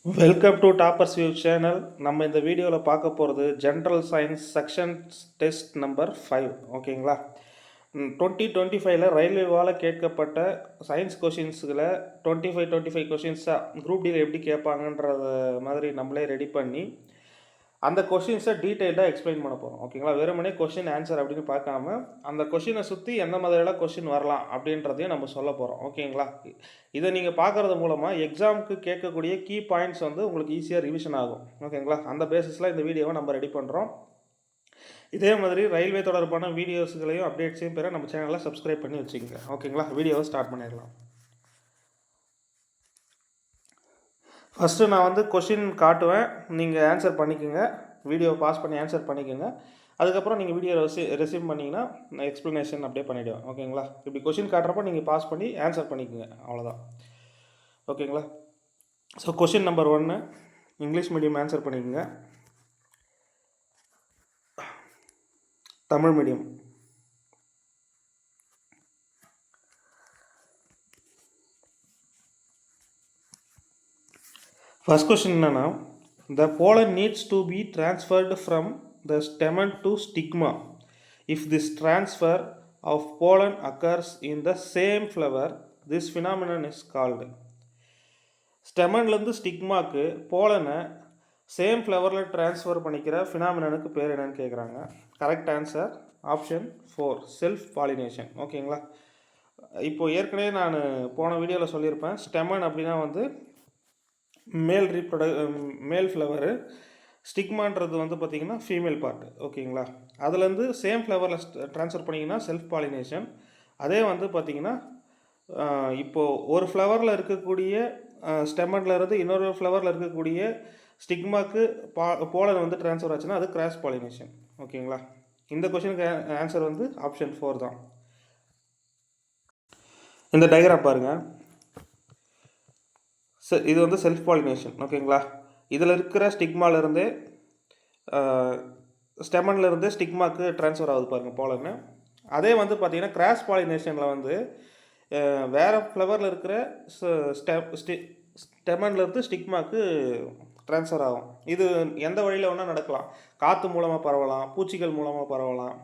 Welcome to toppers view channel. நம்ம இந்த வீடியோவில் பார்க்க போகிறது general science section test number 5. ஓகேங்களா? 2025 ரயில்வேவால் கேட்கப்பட்ட சயின்ஸ் கொஷின்ஸுகளை 25 கொஷின்ஸாக குரூப் டியில் எப்படி கேட்பாங்கன்றத மாதிரி நம்மளே ரெடி பண்ணி அந்த கொஷின்ஸை டீட்டெயில்டாக எக்ஸ்பிளைன் பண்ண போகிறோம். ஓகேங்களா? வெறுமனே கொஷின் ஆன்சர் அப்படின்னு பார்க்காம அந்த கொஷினை சுற்றி எந்த மாதிரியெல்லாம் கொஷின் வரலாம் அப்படின்றதையும் நம்ம சொல்ல போகிறோம். ஓகேங்களா? இதை நீங்கள் பார்க்குறது மூலமாக எக்ஸாமுக்கு கேட்கக்கூடிய கீ பாயிண்ட்ஸ் வந்து உங்களுக்கு ஈஸியாக ரிவிஷன் ஆகும். ஓகேங்களா? அந்த பேசிஸில் இந்த வீடியோவை நம்ம ரெடி பண்ணுறோம். இதே மாதிரி ரயில்வே தொடர்பான வீடியோஸ்களையும் அப்டேட்ஸையும் பெற நம்ம சேனலை சப்ஸ்கிரைப் பண்ணி வச்சுக்கோங்க. ஓகேங்களா? வீடியோவை ஸ்டார்ட் பண்ணிடலாம். ஃபஸ்ட்டு நான் வந்து கொஷின் காட்டுவேன், நீங்கள் ஆன்சர் பண்ணிக்கோங்க. வீடியோ பாஸ் பண்ணி ஆன்சர் பண்ணிக்கோங்க. அதுக்கப்புறம் நீங்கள் வீடியோ ரெசியூம் பண்ணிங்கன்னா நான் எக்ஸ்ப்ளனேஷன் அப்படியே பண்ணிவிடுவேன். ஓகேங்களா? இப்படி கொஷின் காட்டுறப்போ நீங்கள் பாஸ் பண்ணி ஆன்சர் பண்ணிக்கோங்க, அவ்வளோதான். ஓகேங்களா? So question number 1 English medium answer பண்ணிக்கோங்க. தமிழ் மீடியம். ஃபர்ஸ்ட் கொஸ்டின் என்னன்னா, the pollen needs to be transferred from the stamen to stigma. If this transfer of pollen occurs in the same flower, this phenomenon is called. ஸ்டெமன்லேருந்து ஸ்டிக்மாக்கு போலனை same ஃப்ளவரில் transfer பண்ணிக்கிற ஃபினாமினனுக்கு பேர் என்னன்னு கேட்குறாங்க. Correct answer option 4, self pollination. ஓகேங்களா? இப்போது ஏற்கனவே நான் போன வீடியோவில் சொல்லியிருப்பேன், ஸ்டெமன் அப்படின்னா வந்து மேல் ஃப்ளவரு, ஸ்டிக்மான்றது வந்து பார்த்திங்கன்னா ஃபீமேல் பார்ட். ஓகேங்களா? அதுலேருந்து சேம் ஃப்ளவரில் ட்ரான்ஸ்ஃபர் பண்ணிங்கன்னா செல்ஃப் பாலினேஷன். அதே வந்து பார்த்திங்கன்னா இப்போது ஒரு ஃப்ளவரில் இருக்கக்கூடிய ஸ்டெமன்லேருந்து இன்னொரு ஃப்ளவரில் இருக்கக்கூடிய ஸ்டிக்மாக்கு போலன் வந்து ட்ரான்ஸ்ஃபர் ஆச்சுன்னா அது கிராஸ் பாலினேஷன். ஓகேங்களா? இந்த கொஷனுக்கு ஆன்சர் வந்து ஆப்ஷன் 4 தான். இந்த டயக்ராம் பாருங்கள். இது வந்து செல்ஃப் பாலினேஷன். ஓகேங்களா? இதில் இருக்கிற ஸ்டிக்மாலேருந்தே ஸ்டெமன்லேருந்தே ஸ்டிக்மாக்கு ட்ரான்ஸ்ஃபர் ஆகுது பாருங்கள் போலன்னு. அதே வந்து பார்த்திங்கன்னா கிராஸ் பாலினேஷனில் வந்து வேறு ஃப்ளவரில் இருக்கிற ஸ்டெமன்லேருந்து ஸ்டிக்மாக்கு ட்ரான்ஸ்ஃபர் ஆகும். இது எந்த வழியில் வேணால் நடக்கலாம். காற்று மூலமாக பரவலாம், பூச்சிகள் மூலமாக பரவலாம்,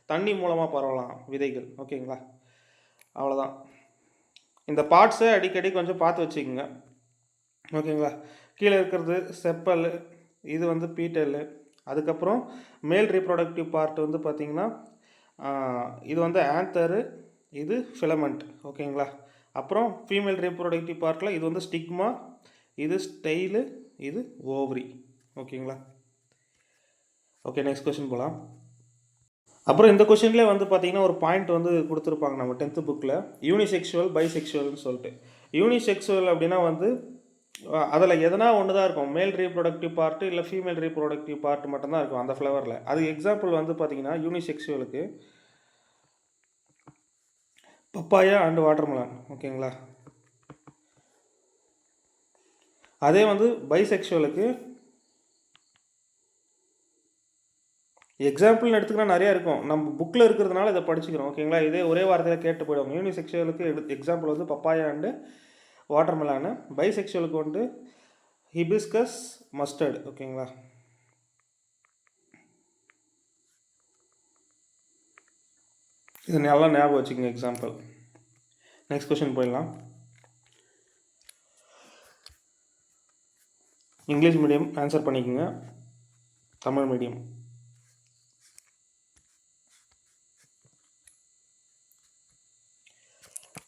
தண்ணி மூலமாக பரவலாம் விதைகள். ஓகேங்களா? அவ்வளோதான். இந்த பார்ட்ஸை அடிக்கடி கொஞ்சம் பார்த்து வச்சுக்கோங்க. ஓகேங்களா? கீழே இருக்கிறது செப்பல், இது வந்து பீட்டல். அதுக்கப்புறம் மேல் ரீப்ரொடக்டிவ் பார்ட் வந்து பார்த்திங்கன்னா இது வந்து ஆந்தரு, இது ஃபிலமெண்ட். ஓகேங்களா? அப்புறம் ஃபீமேல் ரீப்ரொடக்டிவ் பார்ட்டில் இது வந்து ஸ்டிக்மா, இது ஸ்டைலு, இது ஓவரி. ஓகேங்களா? ஓகே, நெக்ஸ்ட் கொஸ்டின் போகலாம். அப்புறம் இந்த கொஷின்லேயே வந்து பார்த்திங்கன்னா ஒரு பாயிண்ட் வந்து கொடுத்துருப்பாங்க நம்ம 10th புக்கில், யூனிசெக்சுவல் பைசெக்சுவல்னு சொல்லிட்டு. யூனிசெக்சுவல் அப்படின்னா வந்து அதில் எதனா ஒன்று தான் இருக்கும், மேல் ரீப்ரொடக்டிவ் பார்ட்டு இல்லை ஃபீமேல் ரீப்ரொடக்டிவ் பார்ட் மட்டும்தான் இருக்கும் அந்த ஃப்ளவரில். அது எக்ஸாம்பிள் வந்து பார்த்திங்கன்னா யூனிசெக்சுவலுக்கு பப்பாயா அண்ட் வாட்டர்மெலன். ஓகேங்களா? அதே வந்து பைசெக்சுவலுக்கு எக்ஸாம்பிள்னு எடுத்துக்கினா நிறையா இருக்கும், நம்ம புக்கில் இருக்கிறதுனால இதை படிச்சுக்கிறோம். ஓகேங்களா? இதே ஒரே வார்த்தையில் கேட்டு போயிடுவோம். யூனிசெக்சுவலுக்கு எக்ஸாம்பிள் வந்து பப்பாயா அண்டு வாட்டர்மெலானு. பைசெக்சுவலுக்கு வந்து ஹிபிஸ்கஸ் மஸ்டர்டு. ஓகேங்களா? இது நல்லா ஞாபகம் வச்சுக்கோங்க எக்ஸாம்பிள். நெக்ஸ்ட் கொஸ்டின் போயிடலாம். இங்கிலீஷ் மீடியம் ஆன்சர் பண்ணிக்கோங்க. தமிழ் மீடியம்.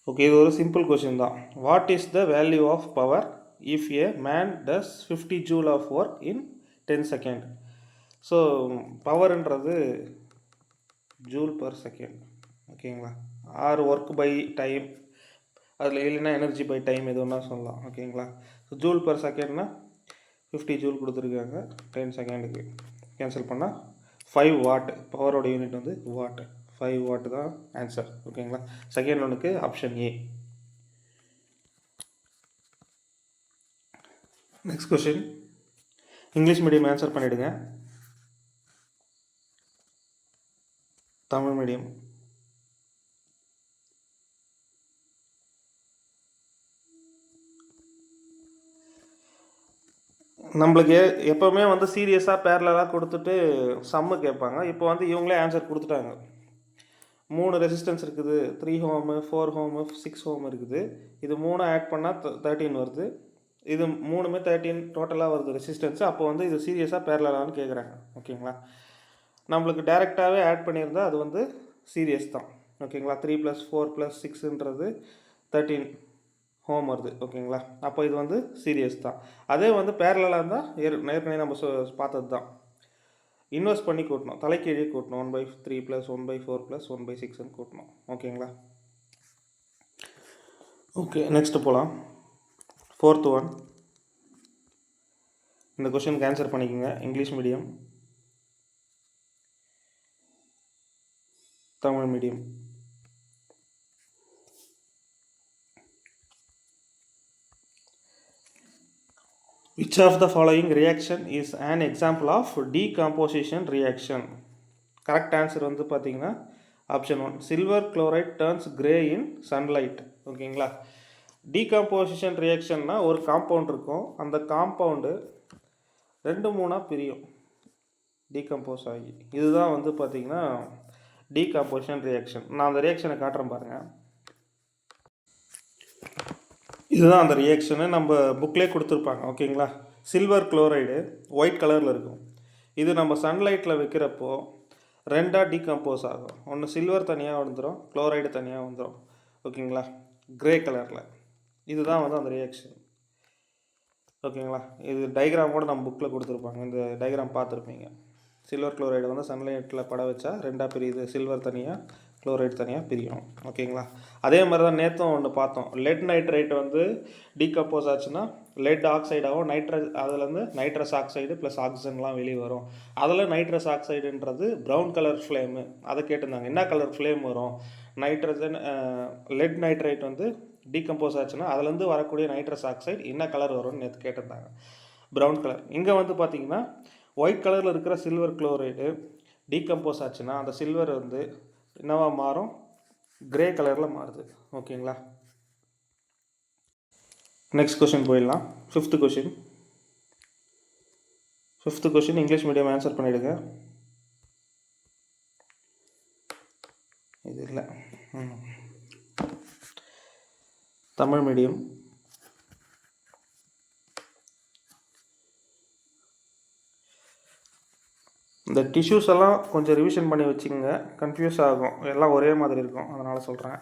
ஓகே, இது ஒரு சிம்பிள் கொஸ்டின் தான். What is the value of power if a man does 50 joule of work in 10 second? So பவர்ன்றது ஜூல் பர் செகண்ட். ஓகேங்களா? ஆர் ஒர்க் பை டைம், அதில் இல்லைன்னா energy by time எது ஒன்றா சொல்லலாம். ஓகேங்களா? ஸோ ஜூல் பர் செகண்ட்னா 50 ஜூல் கொடுத்துருக்காங்க. 10 செகண்டுக்கு கேன்சல் பண்ணால் 5 வாட். பவரோட யூனிட் வந்து வாட். 5 வாட் தான் ஆன்சர். ஓகேங்களா? செகண்ட் ஒன்றுக்கு option A. Next question, English medium answer பண்ணிவிடுங்க. தமிழ் மீடியம். நம்மளுக்கு எப்போவுமே வந்து சீரியஸாக பேரலாக கொடுத்துட்டு சம்மு கேட்பாங்க. இப்போ வந்து இவங்களே ஆன்சர் கொடுத்துட்டாங்க. 3 ரெசிஸ்டன்ஸ் இருக்குது, 3 ஹோமு, 4 ஹோமு, 6 ஹோம் இருக்குது. இது 3 ஆட் பண்ணால் 13 வருது. இது 3மே 13 டோட்டலாக வருது ரெசிஸ்டன்ஸு. அப்போ வந்து இது சீரியஸாக பேரலான்னு கேட்குறாங்க. ஓகேங்களா? நம்மளுக்கு டேரெக்டாகவே ஆட் பண்ணியிருந்தால் அது வந்து சீரியஸ் தான். ஓகேங்களா? 3 + 4 + 6ன்றது 13 ஹோம் வருது. ஓகேங்களா? அப்போ இது வந்து சீரியஸ் தான். அதே வந்து பேரலாக இருந்தால் ஏற்கனவே நம்ம பார்த்தது தான். இன்வெஸ்ட் பண்ணி கூட்டணும், தலைக்கீழே கூட்டணும். 1/3 + 1/4 + 1/6ன்னு கூட்டணும். ஓகேங்களா? ஓகே, நெக்ஸ்ட்டு போகலாம். 4th one. இந்த கொஷனுக்கு ஆன்சர் பண்ணிக்கோங்க. English medium, Tamil medium. Which of the following reaction is an example of decomposition reaction? Correct answer வந்து பார்த்தீங்கன்னா option 1, silver chloride turns grey in sunlight. ஓகேங்களா? டீகம்போசிஷன் ரியாக்ஷன்னா ஒரு காம்பவுண்ட் இருக்கும், அந்த காம்பவுண்டு 2-3 பிரியும் டீகம்போஸ் ஆகி. இதுதான் வந்து பார்த்தீங்கன்னா டீகம்போசிஷன் ரியாக்ஷன். நான் அந்த ரியாக்ஷனை காட்டுறேன் பாருங்கள். இதுதான் அந்த ரியாக்ஷனு, நம்ம புக்லேயே கொடுத்துருப்பாங்க. ஓகேங்களா? சில்வர் குளோரைடு ஒயிட் கலரில் இருக்கும். இது நம்ம சன்லைட்டில் வைக்கிறப்போ 2 டீகம்போஸ் ஆகும். ஒன்று சில்வர் தனியாக வந்துடும், குளோரைடு தனியாக வந்துடும். ஓகேங்களா? கிரே கலரில். இதுதான் வந்து அந்த ரியாக்ஷன். ஓகேங்களா? இது டயக்ராம் கூட நம்ம புக்கில் கொடுத்துருப்பாங்க. இந்த டயக்ராம் பார்த்துருப்பீங்க. சில்வர் குளோரைடு வந்து சன்லைட்டில் பட வச்சா 2 பிரியுது, சில்வர் தனியாக குளோரைடு தனியாக பிரியும். ஓகேங்களா? அதே மாதிரி தான் நேற்றும் ஒன்று பார்த்தோம். லெட் நைட்ரைட் வந்து டீகம்போஸ் ஆச்சுன்னா லெட் ஆக்சைடாகவும் அதுலேருந்து நைட்ரஸ் ஆக்சைடு ப்ளஸ் ஆக்சிஜன்லாம் வெளியே வரும். அதில் நைட்ரஸ் ஆக்சைடுன்றது ப்ரௌன் கலர் ஃப்ளேமு. அதை கேட்டிருந்தாங்க, என்ன கலர் ஃப்ளேம் வரும்? நைட்ரஜன் லெட் நைட்ரைட் வந்து டீகம்போஸ் ஆச்சுன்னா அதுலேருந்து வரக்கூடிய நைட்ரஸ் ஆக்சைடு என்ன கலர் வரும்னு நேற்று கேட்டிருந்தாங்க. Brown colour. இங்கே வந்து பார்த்திங்கன்னா ஒயிட் கலரில் இருக்கிற சில்வர் குளோரைடு டீகம்போஸ் ஆச்சுன்னா அந்த சில்வர் வந்து என்னவா மாறும்? கிரே கலரில் மாறுது. ஓகேங்களா? நெக்ஸ்ட் கொஷின் போயிடலாம். 5th question. 5th question English medium answer பண்ணிவிடுங்க. இது இல்லை, தமிழ் மீடியம். இந்த டிஷ்யூஸ் எல்லாம் கொஞ்சம் ரிவிஷன் பண்ணி வச்சுக்கோங்க, கன்ஃபியூஸ் ஆகும், எல்லாம் ஒரே மாதிரி இருக்கும், அதனால் சொல்கிறேன்.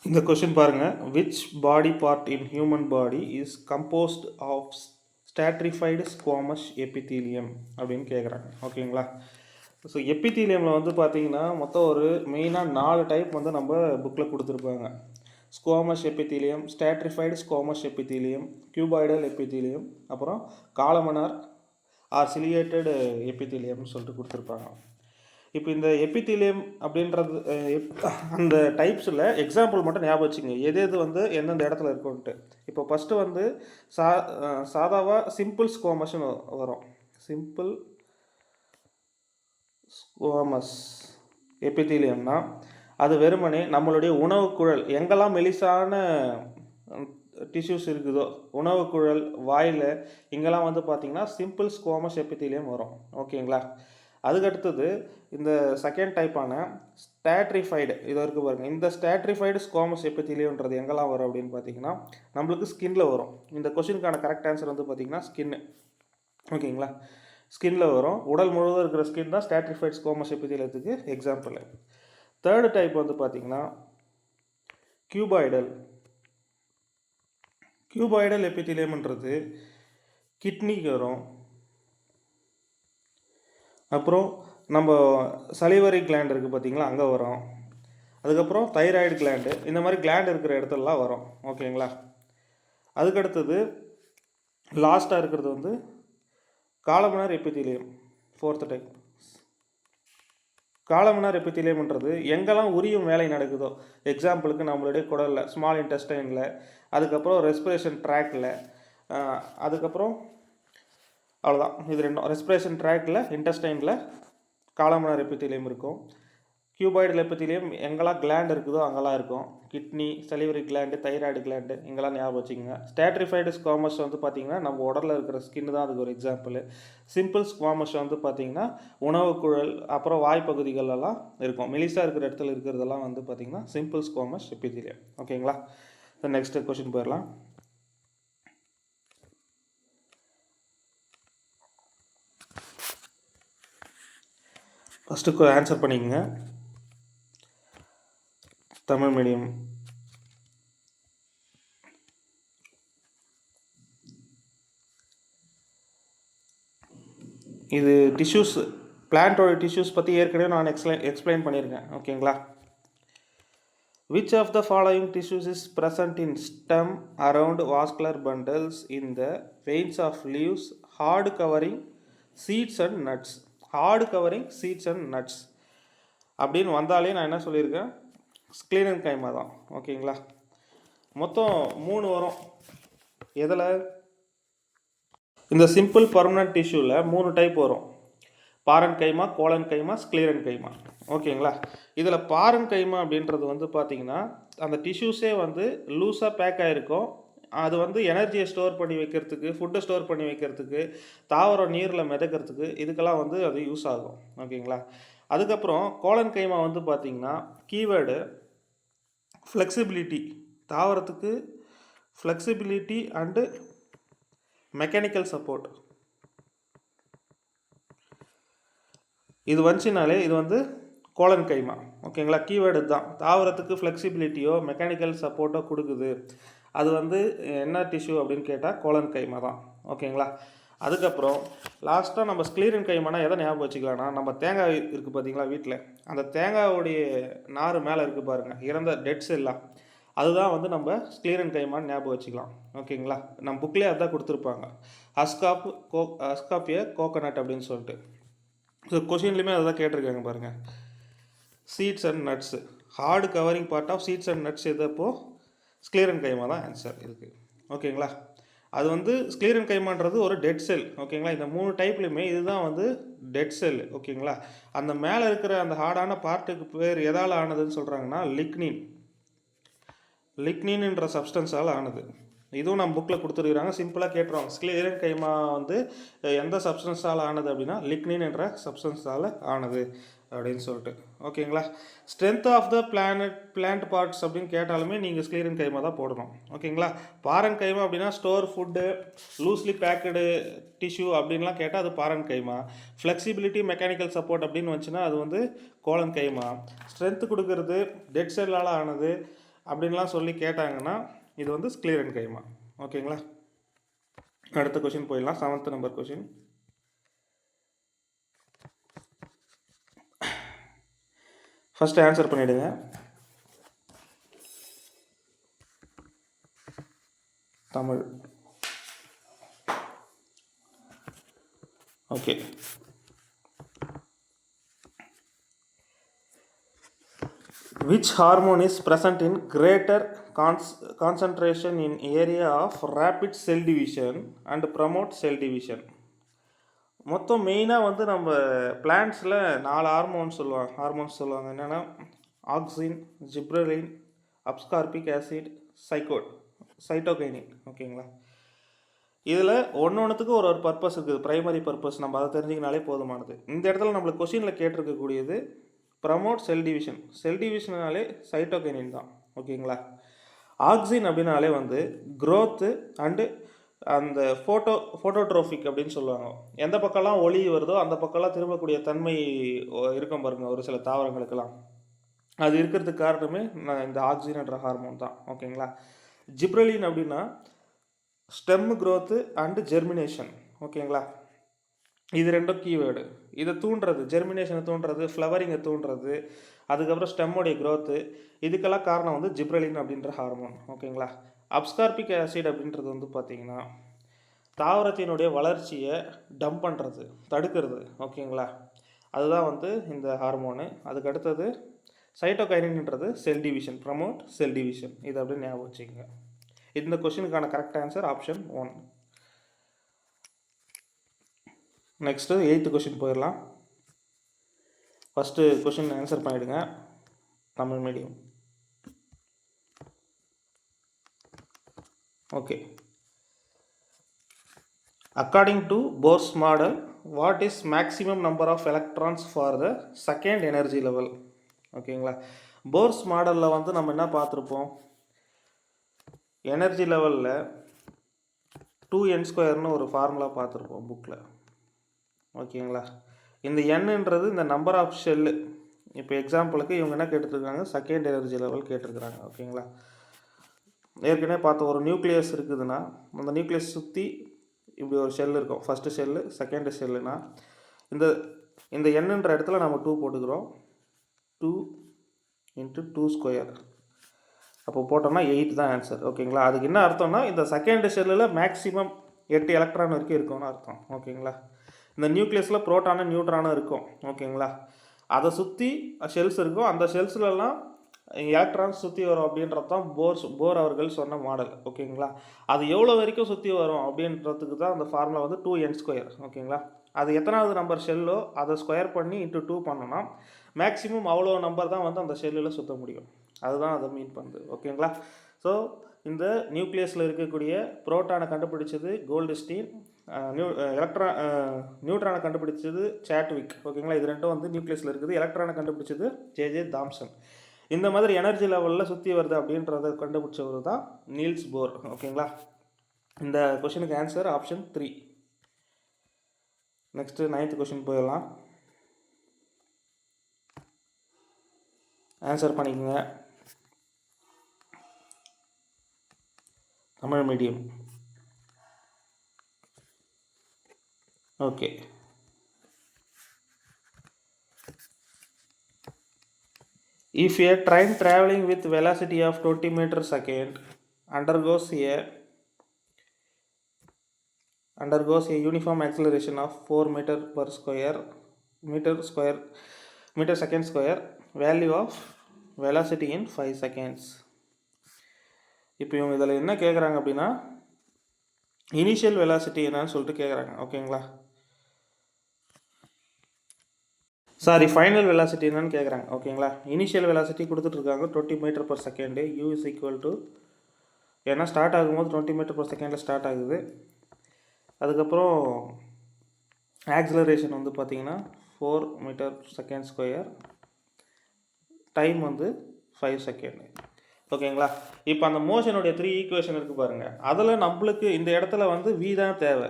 இந்த கொஷின் பாருங்கள். Which body part in human body is composed of stratified squamous epithelium அப்படின்னு கேட்குறாங்க. ஓகேங்களா? ஸோ எபித்தீலியமில் வந்து பார்த்திங்கன்னா மொத்தம் ஒரு மெயினாக 4 டைப் வந்து நம்ம புக்கில் கொடுத்துருப்பாங்க. Squamous epithelium, stratified squamous epithelium, cuboidal epithelium, அப்புறம் காலமனார் ஆர் சிலியேட்டட் எபித்தீலியம்னு சொல்லிட்டு கொடுத்துருப்பாங்க. இப்போ இந்த எபித்தீலியம் அப்படின்றது அந்த டைப்ஸில் எக்ஸாம்பிள் மட்டும் ஞாபகம் வச்சுங்க, எது வந்து எந்தெந்த இடத்துல இருக்குன்ட்டு. இப்போ ஃபஸ்ட்டு வந்து சாதாவாக சிம்பிள் ஸ்குவாமஸ்ன்னு வரும். சிம்பிள் ஸ்குவாமஸ் எபித்தீலியம்னா அது வெறுமனே நம்மளுடைய உணவு குழல், எங்கெல்லாம் மெலிசான டிஷ்யூஸ் இருக்குதோ உணவு குழல், வாயில், இங்கெல்லாம் வந்து பார்த்திங்கன்னா சிம்பிள் ஸ்குவாமஸ் எபித்தீலியம் வரும். ஓகேங்களா? அதுக்கடுத்தது இந்த செகண்ட் டைப்பான ஸ்டாட்ரிஃபைடு, இது இருக்குது பாருங்கள். இந்த ஸ்டாட்ரிஃபைடு ஸ்குவாமஸ் எபித்தீலியம்ன்றது எங்கெல்லாம் வரும் அப்படின்னு பார்த்தீங்கன்னா நம்மளுக்கு ஸ்கின்னில் வரும். இந்த கொஷினுக்கான கரெக்ட் ஆன்சர் வந்து பார்த்திங்கன்னா ஸ்கின்னு. ஓகேங்களா? ஸ்கின்னில் வரும். உடல் முழுவதும் இருக்கிற ஸ்கின் தான் ஸ்டாட்ரிஃபைடு ஸ்குவாமஸ் எபித்தீலியத்துக்கு எக்ஸாம்பிள். தேர்டு டைப் வந்து பார்த்திங்கன்னா கியூபாய்டல். கியூபாய்டல் எபித்தீலியம்ன்றது கிட்னிக்கு வரும். அப்புறம் நம்ம சலிவரி கிளாண்ட் இருக்குது பார்த்திங்களா, அங்கே வரும். அதுக்கப்புறம் தைராய்டு கிளாண்டு, இந்த மாதிரி கிளாண்ட் இருக்கிற இடத்துலலாம் வரும். ஓகேங்களா? அதுக்கடுத்தது லாஸ்ட்டாக இருக்கிறது வந்து காலமனார் எபித்தீலியம், 4th டைப். காலமனார் எபித்தீலியம்ன்றது எங்கெல்லாம் உரியும் வேலை நடக்குதோ, எக்ஸாம்பிளுக்கு நம்மளுடைய குடலில், ஸ்மால் இன்டெஸ்டைனில், அதுக்கப்புறம் ரெஸ்பிரேஷன் ட்ராக்கில், அதுக்கப்புறம் அவ்வளோதான். இது ரெண்டும் ரெஸ்பிரேஷன் ட்ராக்கில், இன்டெஸ்டைனில் காலமனார் எபித்தீலியம் இருக்கும். கியூபாய்டில் எபித்திலியம் எங்கெல்லாம் கிளாண்ட் இருக்குதோ அங்கெல்லாம் இருக்கும். Kidney, salivary gland, thyroid gland இங்கெல்லாம் ஞாபகம் வச்சுக்கோங்க. ஸ்டாட்ரிஃபைடு ஸ்குவாமஸ் வந்து பார்த்திங்கன்னா நம்ம உடலில் இருக்கிற ஸ்கின் தான் அதுக்கு ஒரு எக்ஸாம்பிள். சிம்பிள் ஸ்குவாமஸ் வந்து பார்த்திங்கன்னா உணவு குழல் அப்புறம் வாய்ப்பகுதிகளெல்லாம் இருக்கும். மெலிசாக இருக்கிற இடத்துல இருக்கிறதெல்லாம் வந்து பார்த்திங்கன்னா சிம்பிள் ஸ்குவாமஸ் எபித்திலியம். ஓகேங்களா? நெக்ஸ்ட் கொஸ்டின் போயிடலாம். ஃபஸ்ட்டு ஆன்சர் பண்ணிக்கோங்க. தமிழ் மீடியம். இது டிஷ்யூஸ், பிளான்ட்டோட டிஷ்யூஸ் பற்றி ஏற்கனவே நான் எக்ஸ்பிளைன் பண்ணியிருக்கேன். ஓகேங்களா? Which of the following tissues is present in stem around vascular bundles in the veins of leaves, hard covering seeds and nuts? Hard covering seeds and nuts அப்படின்னு வந்தாலே நான் என்ன சொல்லியிருக்கேன், ஸ்க்ளீரன் கைமா தான். ஓகேங்களா? மொத்தம் 3 வரும். எதில்? இந்த சிம்பிள் பர்மனன்ட் டிஷ்யூவில் 3 டைப் வரும். பாரன் கைமா, கோலன் கைமா, ஸ்க்ளீரன் கைமா. ஓகேங்களா? இதில் பாரன் கைமா அப்படின்றது வந்து பார்த்திங்கன்னா அந்த டிஷ்யூஸே வந்து லூஸாக பேக் ஆகிருக்கும். அது வந்து எனர்ஜியை ஸ்டோர் பண்ணி வைக்கிறதுக்கு, ஃபுட்டை ஸ்டோர் பண்ணி வைக்கிறதுக்கு, தாவரம் நீரில் மிதக்கிறதுக்கு இதுக்கெல்லாம் வந்து அது யூஸ் ஆகும். ஓகேங்களா? அதுக்கப்புறம் கோலன் கைமா வந்து பார்த்திங்கன்னா கீவேர்டு ஃப்ளெக்சிபிலிட்டி. தாவரத்துக்கு ஃப்ளெக்சிபிலிட்டி அண்டு மெக்கானிக்கல் சப்போர்ட். இது வந்துச்சுனாலே இது வந்து கோலன் கைமா. ஓகேங்களா? கீவேர்டு தான். தாவரத்துக்கு ஃப்ளெக்சிபிலிட்டியோ மெக்கானிக்கல் சப்போர்ட்டோ கொடுக்குது. அது வந்து என்ன டிஷ்யூ அப்படின்னு கேட்டால் கோலன் கைமா தான். ஓகேங்களா? அதுக்கப்புறம் லாஸ்ட்டாக நம்ம ஸ்க்ளீரன் கைமானா எதை ஞாபகம் வச்சுக்கலாம்னா, நம்ம தேங்காய் இருக்குது பார்த்தீங்களா வீட்டில், அந்த தேங்காயோடைய நார் மேலே இருக்குது பாருங்கள், இறந்த டெட் செல்லாம், அதுதான் வந்து நம்ம ஸ்க்ளீரன் கைமான்னு ஞாபகம் வச்சுக்கலாம். ஓகேங்களா? நம்ம புக்லேயே அதுதான் கொடுத்துருப்பாங்க, ஹஸ்காப்பிய கோகோனட் அப்படின்னு சொல்லிட்டு. ஸோ கொஷின்லையுமே அதுதான் கேட்டிருக்காங்க பாருங்கள். Seeds and nuts, hard covering part of seeds and nuts எதப்போ ஸ்க்ளீரன் கைமா தான் ஆன்சர் இருக்குது. ஓகேங்களா? அது வந்து ஸ்க்ளீரன் கைமான்றது ஒரு டெட் செல். ஓகேங்களா? இந்த 3 டைப்லையுமே இதுதான் வந்து டெட் செல். ஓகேங்களா? அந்த மேலே இருக்கிற அந்த ஹார்டான பார்ட்டுக்கு பேர் எதால் ஆனதுன்னு சொல்கிறாங்கன்னா லிக்னின்ன்ற சப்ஸ்டன்ஸால் ஆனது. இதுவும் நம்ம புக்கில் கொடுத்துருக்குறாங்க, சிம்பிளாக கேட்டுருவாங்க. ஸ்க்ளீரன் கைமா வந்து எந்த சப்ஸ்டன்ஸால் ஆனது அப்படின்னா லிக்னின் என்ற சப்ஸ்டன்ஸால் ஆனது அப்படின்னு சொல்லிட்டு. ஓகேங்களா? Strength of the plant parts அப்படின்னு கேட்டாலுமே நீங்கள் ஸ்க்ளீரன் கைமா தான் போடணும். ஓகேங்களா? பாரன் கைமா அப்படின்னா store food, loosely packed tissue அப்படின்லாம் கேட்டால் அது பாரன் கைமா. ஃப்ளெக்சிபிலிட்டி, மெக்கானிக்கல் சப்போர்ட் அப்படின்னு வந்துச்சுன்னா அது வந்து கோலன் கைமா. ஸ்ட்ரென்த்து கொடுக்கறது, டெட் செல்லால் ஆனது அப்படின்லாம் சொல்லி கேட்டாங்கன்னா இது வந்து ஸ்க்ளீரன் கைமா. ஓகேங்களா? அடுத்த கொஷின் போயிடலாம். 7th number question. First answer பண்ணிவிடுங்க. Tamil. Okay. Which hormone is present in greater concentration in area of rapid cell division and promote cell division? மொத்தம் மெயினாக வந்து நம்ம பிளான்ட்ஸில் 4 ஹார்மோன்ஸ் சொல்லுவாங்க. என்னென்னா ஆக்சின், ஜிப்ரலின், அப்ஸ்கார்பிக் ஆசிட், சைட்டோகைனின். ஓகேங்களா? இதில் ஒன்றுத்துக்கு ஒரு பர்பஸ் இருக்குது, ப்ரைமரி பர்பஸ். நம்ம அதை தெரிஞ்சிக்கினாலே போதுமானது. இந்த இடத்துல நம்மளுக்கு கொஷினில் கேட்டிருக்கக்கூடியது ப்ரமோட் செல் டிவிஷன். செல் டிவிஷனாலே சைட்டோகைனின் தான். ஓகேங்களா? ஆக்சின் அப்படின்னாலே வந்து க்ரோத்து அண்டு அந்த ஃபோட்டோட்ரோஃபிக் அப்படின்னு சொல்லுவாங்க. எந்த பக்கம்லாம் ஒளி வருதோ அந்த பக்கம்லாம் திரும்பக்கூடிய தன்மை இருக்கும் பாருங்கள் ஒரு சில தாவரங்களுக்கெல்லாம். அது இருக்கிறதுக்கு காரணமே இந்த ஆக்சின் என்ற ஹார்மோன் தான். ஓகேங்களா? ஜிப்ரலின் அப்படின்னா ஸ்டெம் க்ரோத்து அண்டு ஜெர்மினேஷன். ஓகேங்களா? இது ரெண்டும் கீவேர்டு. இதை தூண்டுறது, ஜெர்மினேஷனை தூண்டுறது, ஃப்ளவரிங்கை தூண்டுறது, அதுக்கப்புறம் ஸ்டெம்மோடைய க்ரோத்து, இதுக்கெல்லாம் காரணம் வந்து ஜிப்ரலின் அப்படின்ற ஹார்மோன். ஓகேங்களா? அப்ஸ்கார்பிக் ஆசிட் அப்படின்றது வந்து பார்த்திங்கன்னா தாவரத்தினுடைய வளர்ச்சியை டம்ப் பண்ணுறது, தடுக்கிறது. ஓகேங்களா? அதுதான் வந்து இந்த ஹார்மோனு. அதுக்கு அடுத்தது சைட்டோகைனின்றது cell division, promote cell division. இது அப்படின்னு ஞாபகம் வச்சுக்கோங்க. இந்த கொஷினுக்கான correct answer option 1. Next 8th question போயிடலாம். ஃபஸ்ட்டு கொஷின் ஆன்சர் பண்ணிவிடுங்க. Tamil medium. Okay. According to Bohr's model, what is maximum number of electrons for the second energy level? ஓகேங்களா. Force மாடலில் வந்து நம்ம என்ன பார்த்துருப்போம், எனர்ஜி லெவலில் 2n² ஒரு ஃபார்முலா பார்த்துருப்போம் புக்கில். ஓகேங்களா. இந்த என்னன்றது இந்த நம்பர் ஆஃப் ஷெல்லு. இப்போ எக்ஸாம்பிளுக்கு இவங்க என்ன கேட்டுருக்காங்க, செகண்ட் எனர்ஜி லெவல் கேட்டிருக்கிறாங்க. ஓகேங்களா. ஏற்கனவே பார்த்த ஒரு நியூக்ளியஸ் இருக்குதுன்னா அந்த நியூக்ளியஸ் சுற்றி இப்படி ஒரு ஷெல் இருக்கும். ஃபஸ்ட்டு ஷெல்லு, செகண்டு ஷெல்லுனா இந்த இந்த எண்ணுன்ற இடத்துல நம்ம 2 போட்டுக்கிறோம். 2 × 2². அப்போ போட்டோம்னா 8 தான் ஆன்சர். ஓகேங்களா. அதுக்கு என்ன அர்த்தம்னா இந்த செகண்ட் ஷெல்லில் மேக்ஸிமம் 8 எலக்ட்ரான் வரைக்கும் இருக்கும்னு அர்த்தம். ஓகேங்களா. இந்த நியூக்ளியஸில் புரோட்டானும் நியூட்ரானும் இருக்கும். ஓகேங்களா. அதை சுற்றி ஷெல்ஸ் இருக்கும். அந்த ஷெல்ஸ்லலாம் எலக்ட்ரான்ஸ் சுற்றி வரும் அப்படின்றது தான் போர் அவர்கள் சொன்ன மாடல். ஓகேங்களா. அது எவ்வளோ வரைக்கும் சுற்றி வரும் அப்படின்றதுக்கு தான் அந்த ஃபார்முலா வந்து 2n². ஓகேங்களா. அது எத்தனாவது நம்பர் ஷெல்லோ அதை ஸ்கொயர் பண்ணி × 2 பண்ணோன்னா மேக்ஸிமம் அவ்வளோ நம்பர் தான் வந்து அந்த ஷெல்லில் சுற்ற முடியும். அதுதான் அதை மீன் பண்ணுது. ஓகேங்களா. ஸோ இந்த நியூக்ளியஸில் இருக்கக்கூடிய புரோட்டானை கண்டுபிடிச்சது கோல்டுஸ்டீன், நியூட்ரானை கண்டுபிடிச்சது சாட்விக். ஓகேங்களா. இது ரெண்டும் வந்து நியூக்ளியஸில் இருக்குது. எலக்ட்ரானை கண்டுபிடிச்சது ஜே தாம்சன். இந்த மாதிரி எனர்ஜி லெவலில் சுற்றி வருது அப்படின்றத கண்டுபிடிச்சவர் தான் நீல்ஸ் போர். ஓகேங்களா. இந்த கொஷனுக்கு answer option 3. Next 9th question போயிடலாம். ஆன்சர் பண்ணிக்கோங்க. Tamil medium. Okay. If a train traveling with velocity of 20 meters per second undergoes a uniform acceleration of 4 meter second square, value of velocity in 5 seconds. இப்போ இவங்க இதில் என்ன கேட்குறாங்க அப்படின்னா initial velocity என்னன்னு சொல்லிட்டு கேட்குறாங்க. ஓகேங்களா. சாரி, ஃபைனல் வெலாசிட்டி என்னன்னு கேட்குறாங்க. ஓகேங்களா. இனிஷியல் வெலாசிட்டி கொடுத்துட்ருக்காங்க 20 மீட்டர் பர் செகண்டு. u = ஏன்னா ஸ்டார்ட் ஆகும்போது 20 மீட்டர் பர் செகண்டில் ஸ்டார்ட் ஆகுது. அதுக்கப்புறம் ஆக்சிலரேஷன் வந்து பார்த்திங்கன்னா 4 மீட்டர் செகண்ட் ஸ்கொயர், டைம் வந்து 5 செகண்ட். ஓகேங்களா. இப்போ அந்த மோஷனுடைய 3 ஈக்குவேஷன் இருக்குது பாருங்கள். அதில் நம்மளுக்கு இந்த இடத்துல வந்து v தான் தேவை.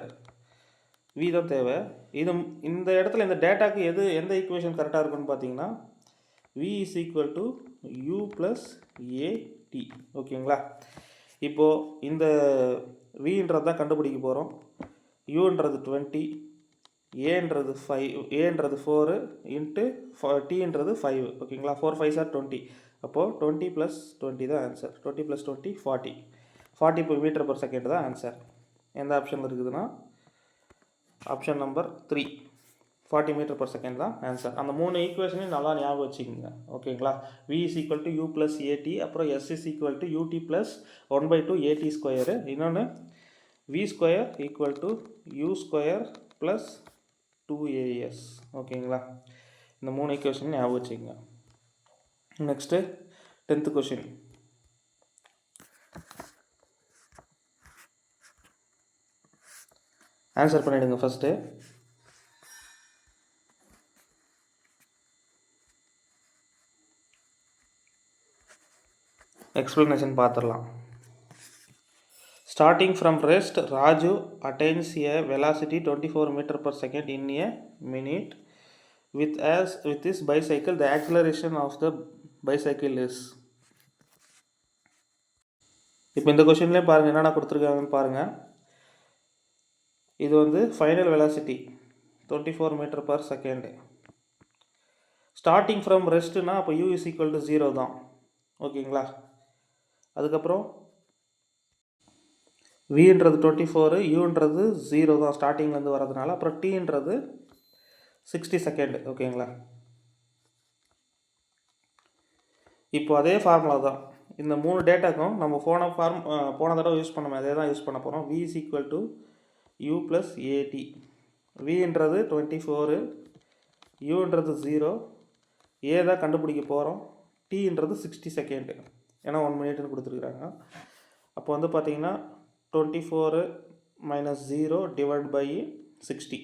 இது இந்த இடத்துல இந்த டேட்டாக்கு எந்த ஈக்குவேஷன் கரெக்டாக இருக்குன்னு பார்த்தீங்கன்னா v = u + at. ஓகேங்களா. இப்போது இந்த vன்றது தான் கண்டுபிடிக்க போகிறோம். uன்றது 20, ஏன்றது 4 × tன்றது 5. ஓகேங்களா. 4 5s are 20. அப்போது 20 + 20 தான் ஆன்சர். 20 + 20 40. 40 மீட்டர் பர் செகண்ட் தான் ஆன்சர். எந்த ஆப்ஷனில் இருக்குதுன்னா option number 3, 40 metre per second தான் ஆன்சர். அந்த 3 ஈக்குவேஷனையும் நல்லா ஞாபகம் வச்சுக்கோங்க. ஓகேங்களா. v = u + at, அப்புறம் s = ut + 1/2 at². இன்னொன்று v² = u² + 2as. ஓகேங்களா. இந்த 3 ஈக்குவேஷனையும் ஞாபகம் வச்சுக்கோங்க. Next 10th question. ஆன்சர் பண்ணிவிடுங்க ஃபஸ்ட்டு. எக்ஸ்ப்ளனேஷன் பார்த்துடலாம். Starting from rest, Raju attains a velocity 24 meter per second in a minute. With his bicycle, the acceleration of the bicycle is. இப்போ இந்த கொஷின்லேயே பாருங்கள் என்னென்ன கொடுத்துருக்காங்கன்னு பாருங்கள். இது வந்து final velocity 24 metre per second. Starting from ரெஸ்ட்டுனா அப்போ u = 0 தான். ஓகேங்களா. அதுக்கப்புறம் vன்றது 24, uன்றது 0 தான் ஸ்டார்டிங்லேருந்து வரதுனால. அப்புறம் tன்றது 60 செகண்ட். ஓகேங்களா. இப்போ அதே ஃபார்முலா தான் இந்த 3 டேட்டாக்கும் நம்ம போன தடவை யூஸ் பண்ணோம், அதே தான் யூஸ் பண்ண போகிறோம். v = u + at. vன்றது 24, uன்றது 0, ஏ தான் கண்டுபிடிக்க போகிறோம். டீன்றது 60 செகண்டு, ஏன்னா 1 மினிட்னு கொடுத்துருக்குறாங்க. அப்போ வந்து பார்த்திங்கன்னா 24 - 0 / 60.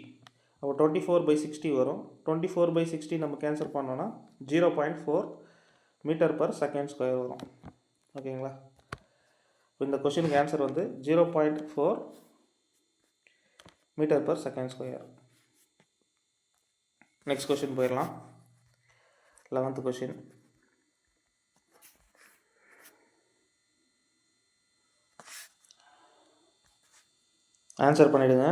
அப்போ 24/60 வரும். 24/60 நம்ம கேன்சல் பண்ணோன்னா 0.4 m/s² வரும். ஓகேங்களா? இப்போ இந்த கொஷினுக்கு ஆன்சர் வந்து 0.4 m/s². நெக்ஸ்ட் கொஷின் போயிடலாம். 11th question. ஆன்சர் பண்ணிவிடுங்க.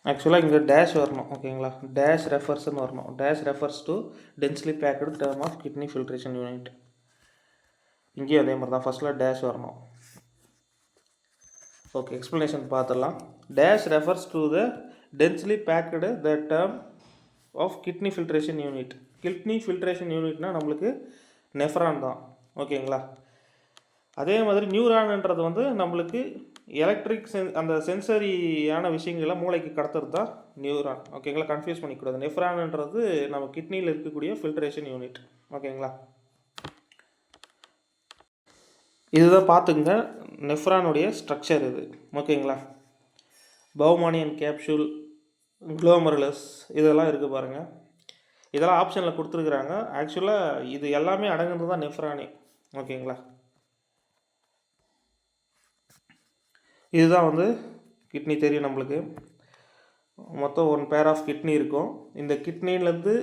ஆக்சுவலாக இங்கே டேஷ் வரணும். ஓகேங்களா? டேஷ் ரெஃபர்ஸ்ன்னு வரணும். Dash refers to densely packed term of kidney filtration unit. இங்கேயும் அதே மாதிரி தான், ஃபஸ்ட்டில் டேஷ் வரணும். ஓகே, எக்ஸ்ப்ளனேஷன் பார்த்துடலாம். Dash refers to the densely packed the term of kidney filtration unit. Kidney filtration யூனிட்னா நம்மளுக்கு நெஃப்ரான் தான். ஓகேங்களா? அதே மாதிரி நியூரான்ன்றது வந்து நம்மளுக்கு எலக்ட்ரிக் அந்த சென்சரியான விஷயங்களை மூளைக்கு கடத்துறது தான் நியூரான். ஓகேங்களா? கன்ஃபியூஸ் பண்ணிக்கூடாது. நெஃப்ரான்ன்றது நம்ம கிட்னியில் இருக்கக்கூடிய ஃபில்ட்ரேஷன் யூனிட். ஓகேங்களா? இதுதான் பார்த்துங்க நெஃப்ரானுடைய ஸ்ட்ரக்சர் இது. ஓகேங்களா? பவுமானியன் கேப்சூல், குளோமருலஸ் இதெல்லாம் இருக்குது பாருங்கள். இதெல்லாம் ஆப்ஷனில் கொடுத்துருக்குறாங்க. ஆக்சுவலாக இது எல்லாமே அடங்குறது தான் நெஃப்ரானே. ஓகேங்களா? இதுதான் வந்து கிட்னி தெரியும் நம்மளுக்கு. மொத்தம் 1 பேர் ஆஃப் கிட்னி இருக்கும். இந்த கிட்னிலேருந்து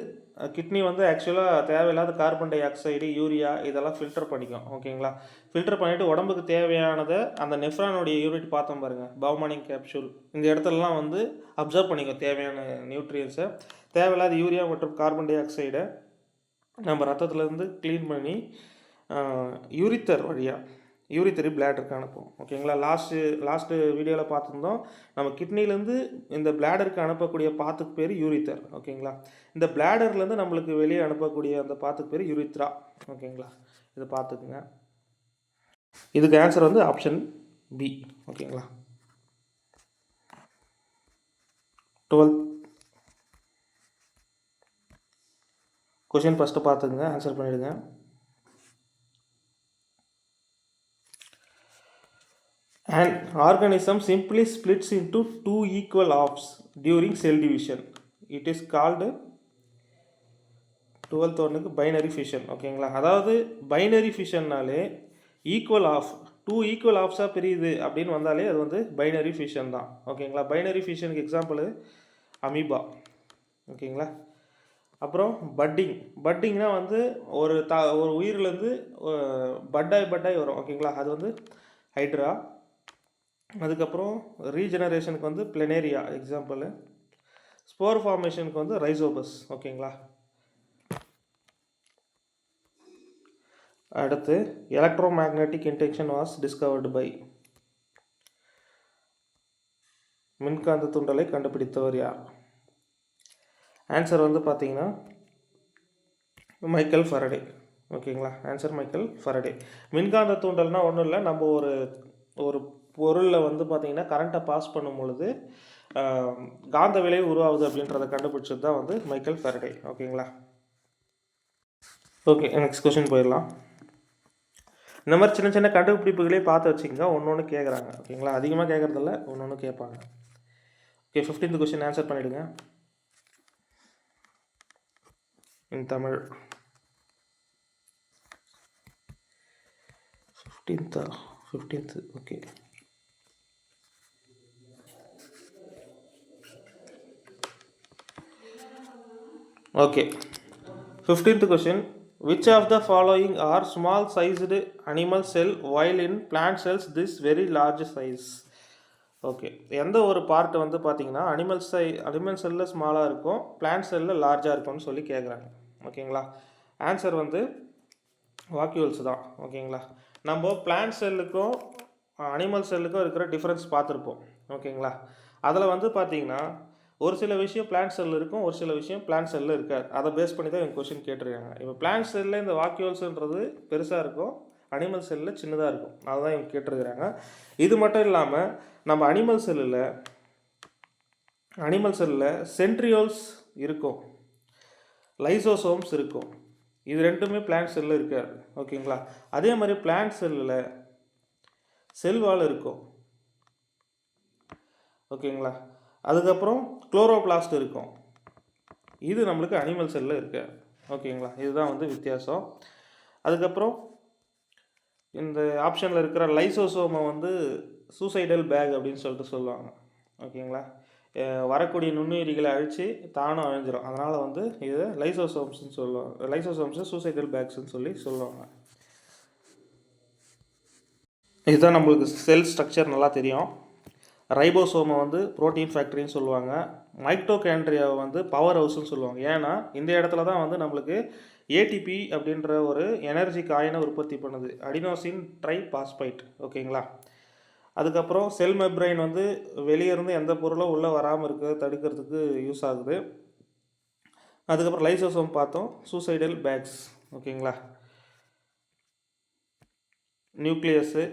கிட்னி வந்து ஆக்சுவலாக தேவையில்லாத கார்பன் டை ஆக்சைடு, யூரியா இதெல்லாம் ஃபில்டர் பண்ணிக்கும். ஓகேங்களா? ஃபில்டர் பண்ணிவிட்டு உடம்புக்கு தேவையானதை அந்த நெஃப்ரானுடைய யூனிட் பார்த்தோம் பாருங்கள், பவுமானியன் கேப்சூல், இந்த இடத்துலலாம் வந்து அப்சர்வ் பண்ணிக்கும் தேவையான நியூட்ரியன்ஸை. தேவையில்லாத யூரியா மற்றும் கார்பன் டை ஆக்சைடை நம்ம ரத்தத்துலேருந்து க்ளீன் பண்ணி யூரித்தர் வழியாக யூரித்தரி பிளாடருக்கு அனுப்பும். ஓகேங்களா? லாஸ்ட்டு வீடியோவில் பார்த்துருந்தோம். நம்ம கிட்னிலேருந்து இந்த பிளாடருக்கு அனுப்பக்கூடிய பாத்துக்கு பேர் யூரித்தர். ஓகேங்களா? இந்த பிளாடர்லேருந்து நம்மளுக்கு வெளியே அனுப்பக்கூடிய அந்த பாத்துக்கு பேர் யூரித்ரா. ஓகேங்களா? இதை பார்த்துக்குங்க. இதுக்கு ஆன்சர் வந்து ஆப்ஷன் பி. ஓகேங்களா? 12th கொஷின் ஃபஸ்ட்டு பார்த்துக்குங்க, ஆன்சர் பண்ணிவிடுங்க. An organism simply splits into 2 equal halves during cell division. It is called 12th ஒன்றுக்கு பைனரி ஃபிஷன். ஓகேங்களா? அதாவது பைனரி ஃபிஷன்னாலே ஈக்குவல் ஆஃப் 2 ஈக்குவல் ஆஃப்ஸாக பிரியுது அப்படின்னு வந்தாலே அது வந்து பைனரி ஃபிஷன் தான். ஓகேங்களா? பைனரி ஃபிஷனுக்கு எக்ஸாம்பிள் அமீபா. ஓகேங்களா? அப்புறம் பட்டிங்னா வந்து ஒரு உயிரிலேருந்து பட்டாய் வரும். ஓகேங்களா? அது வந்து ஹைட்ரா. அதுக்கப்புறம் ரீஜெனரேஷனுக்கு வந்து பிளனேரியா எக்ஸாம்பிள். ஸ்போர் ஃபார்மேஷனுக்கு வந்து ரைசோபஸ். ஓகேங்களா? அடுத்து electromagnetic induction was discovered by. மின்காந்த தூண்டலை கண்டுபிடித்தவர் யார்? ஆன்சர் வந்து பார்த்தீங்கன்னா மைக்கேல் ஃபாரடே. ஓகேங்களா? Answer Michael Faraday. மின்காந்த தூண்டல்னால் ஒன்றும் இல்லை, நம்ம ஒரு பொருளில் வந்து பார்த்திங்கன்னா கரண்ட்டை பாஸ் பண்ணும் பொழுது காந்த விளைவு உருவாகுது அப்படின்றத கண்டுபிடிச்சது தான் வந்து மைக்கேல் ஃபாரடே. ஓகேங்களா? ஓகே, நெக்ஸ்ட் கொஸ்டின் போயிடலாம். இந்த மாதிரி சின்ன சின்ன கண்டுபிடிப்புகளே பார்த்து வச்சுக்கோங்க, ஒன்று ஒன்று கேட்குறாங்க. ஓகேங்களா? அதிகமாக கேட்குறதில்ல, ஒன்று ஒன்று கேட்பாங்க. ஓகே, 15th கொஸ்டின் ஆன்சர் பண்ணிவிடுங்க in Tamil. 15th. Okay. Okay, 15th question. Which of the following are small sized animal cell while in plant cells this very large size? Okay, எந்த ஒரு பார்ட் வந்து பார்த்தீங்கன்னா அனிமல் செல்லில் ஸ்மாலாக இருக்கும், பிளான்ட் செல்லில் லார்ஜாக இருக்கும்னு சொல்லி கேட்குறாங்க. ஓகேங்களா? ஆன்சர் வந்து வாக்யூல்ஸ் தான். ஓகேங்களா? நம்ம பிளான்ட் செல்லுக்கும் அனிமல் செல்லுக்கும் இருக்கிற டிஃப்ரென்ஸ் பார்த்துருப்போம். ஓகேங்களா? அதில் வந்து பார்த்தீங்கன்னா ஒரு சில விஷயம் பிளான்ட் செல்லில் இருக்கும், ஒரு சில விஷயம் பிளான்ட் செல்லில் இருக்காது. அதை பேஸ் பண்ணி தான் எங்கள் கொஸ்டின் கேட்டிருக்காங்க. இப்போ பிளான்ட் செல்லில் இந்த வாக்யூல்ஸுன்றது பெருசாக இருக்கும், அனிமல் செல்லில் சின்னதாக இருக்கும். அதுதான் இவங்க கேட்டிருக்கிறாங்க. இது மட்டும் இல்லாமல் நம்ம அனிமல் செல்லில் அனிமல் செல்லில் சென்ட்ரியோல்ஸ் இருக்கும், லைசோசோம்ஸ் இருக்கும். இது ரெண்டுமே பிளான்ட் செல்லில் இருக்காது. ஓகேங்களா. அதே மாதிரி பிளான்ட் செல்லில் செல் வால் இருக்கும். ஓகேங்களா. அதுக்கப்புறம் குளோரோபிளாஸ்ட் இருக்கும். இது நம்மளுக்கு அனிமல் செல்லில் இருக்காது. ஓகேங்களா. இதுதான் வந்து வித்தியாசம். அதுக்கப்புறம் இந்த ஆப்ஷனில் இருக்கிற லைசோசோமை வந்து சூசைடல் பேக் அப்படின்னு சொல்லிட்டு சொல்லுவாங்க. ஓகேங்களா. வரக்கூடிய நுண்ணுயிரிகளை அழித்து தானும் அழிஞ்சிடும். அதனால் வந்து இதை லைசோசோம்ஸ்ன்னு சொல்லுவாங்க. லைசோசோம்ஸை சூசைடல் பேக்ஸ்ன்னு சொல்லுவாங்க. இதுதான் நம்மளுக்கு செல் ஸ்ட்ரக்சர் நல்லா தெரியும். ரைபோசோமை வந்து புரோட்டீன் ஃபேக்ட்ரின்னு சொல்லுவாங்க. மைட்டோகாண்ட்ரியாவை வந்து பவர் ஹவுஸ்ன்னு சொல்லுவாங்க. ஏன்னா இந்த இடத்துல தான் வந்து நம்மளுக்கு ஏடிபி அப்படின்ற ஒரு எனர்ஜி காயினை உற்பத்தி பண்ணுது, அடினோசின் ட்ரைபாஸ்பைட். ஓகேங்களா. அதுக்கப்புறம் செல் மெப்ரைன் வந்து வெளியே இருந்து எந்த பொருளும் உள்ளே வராமல் இருக்க தடுக்கிறதுக்கு யூஸ் ஆகுது. அதுக்கப்புறம் லைசோசோம் பார்த்தோம், சூசைடல் பேக்ஸ். ஓகேங்களா. நியூக்ளியஸு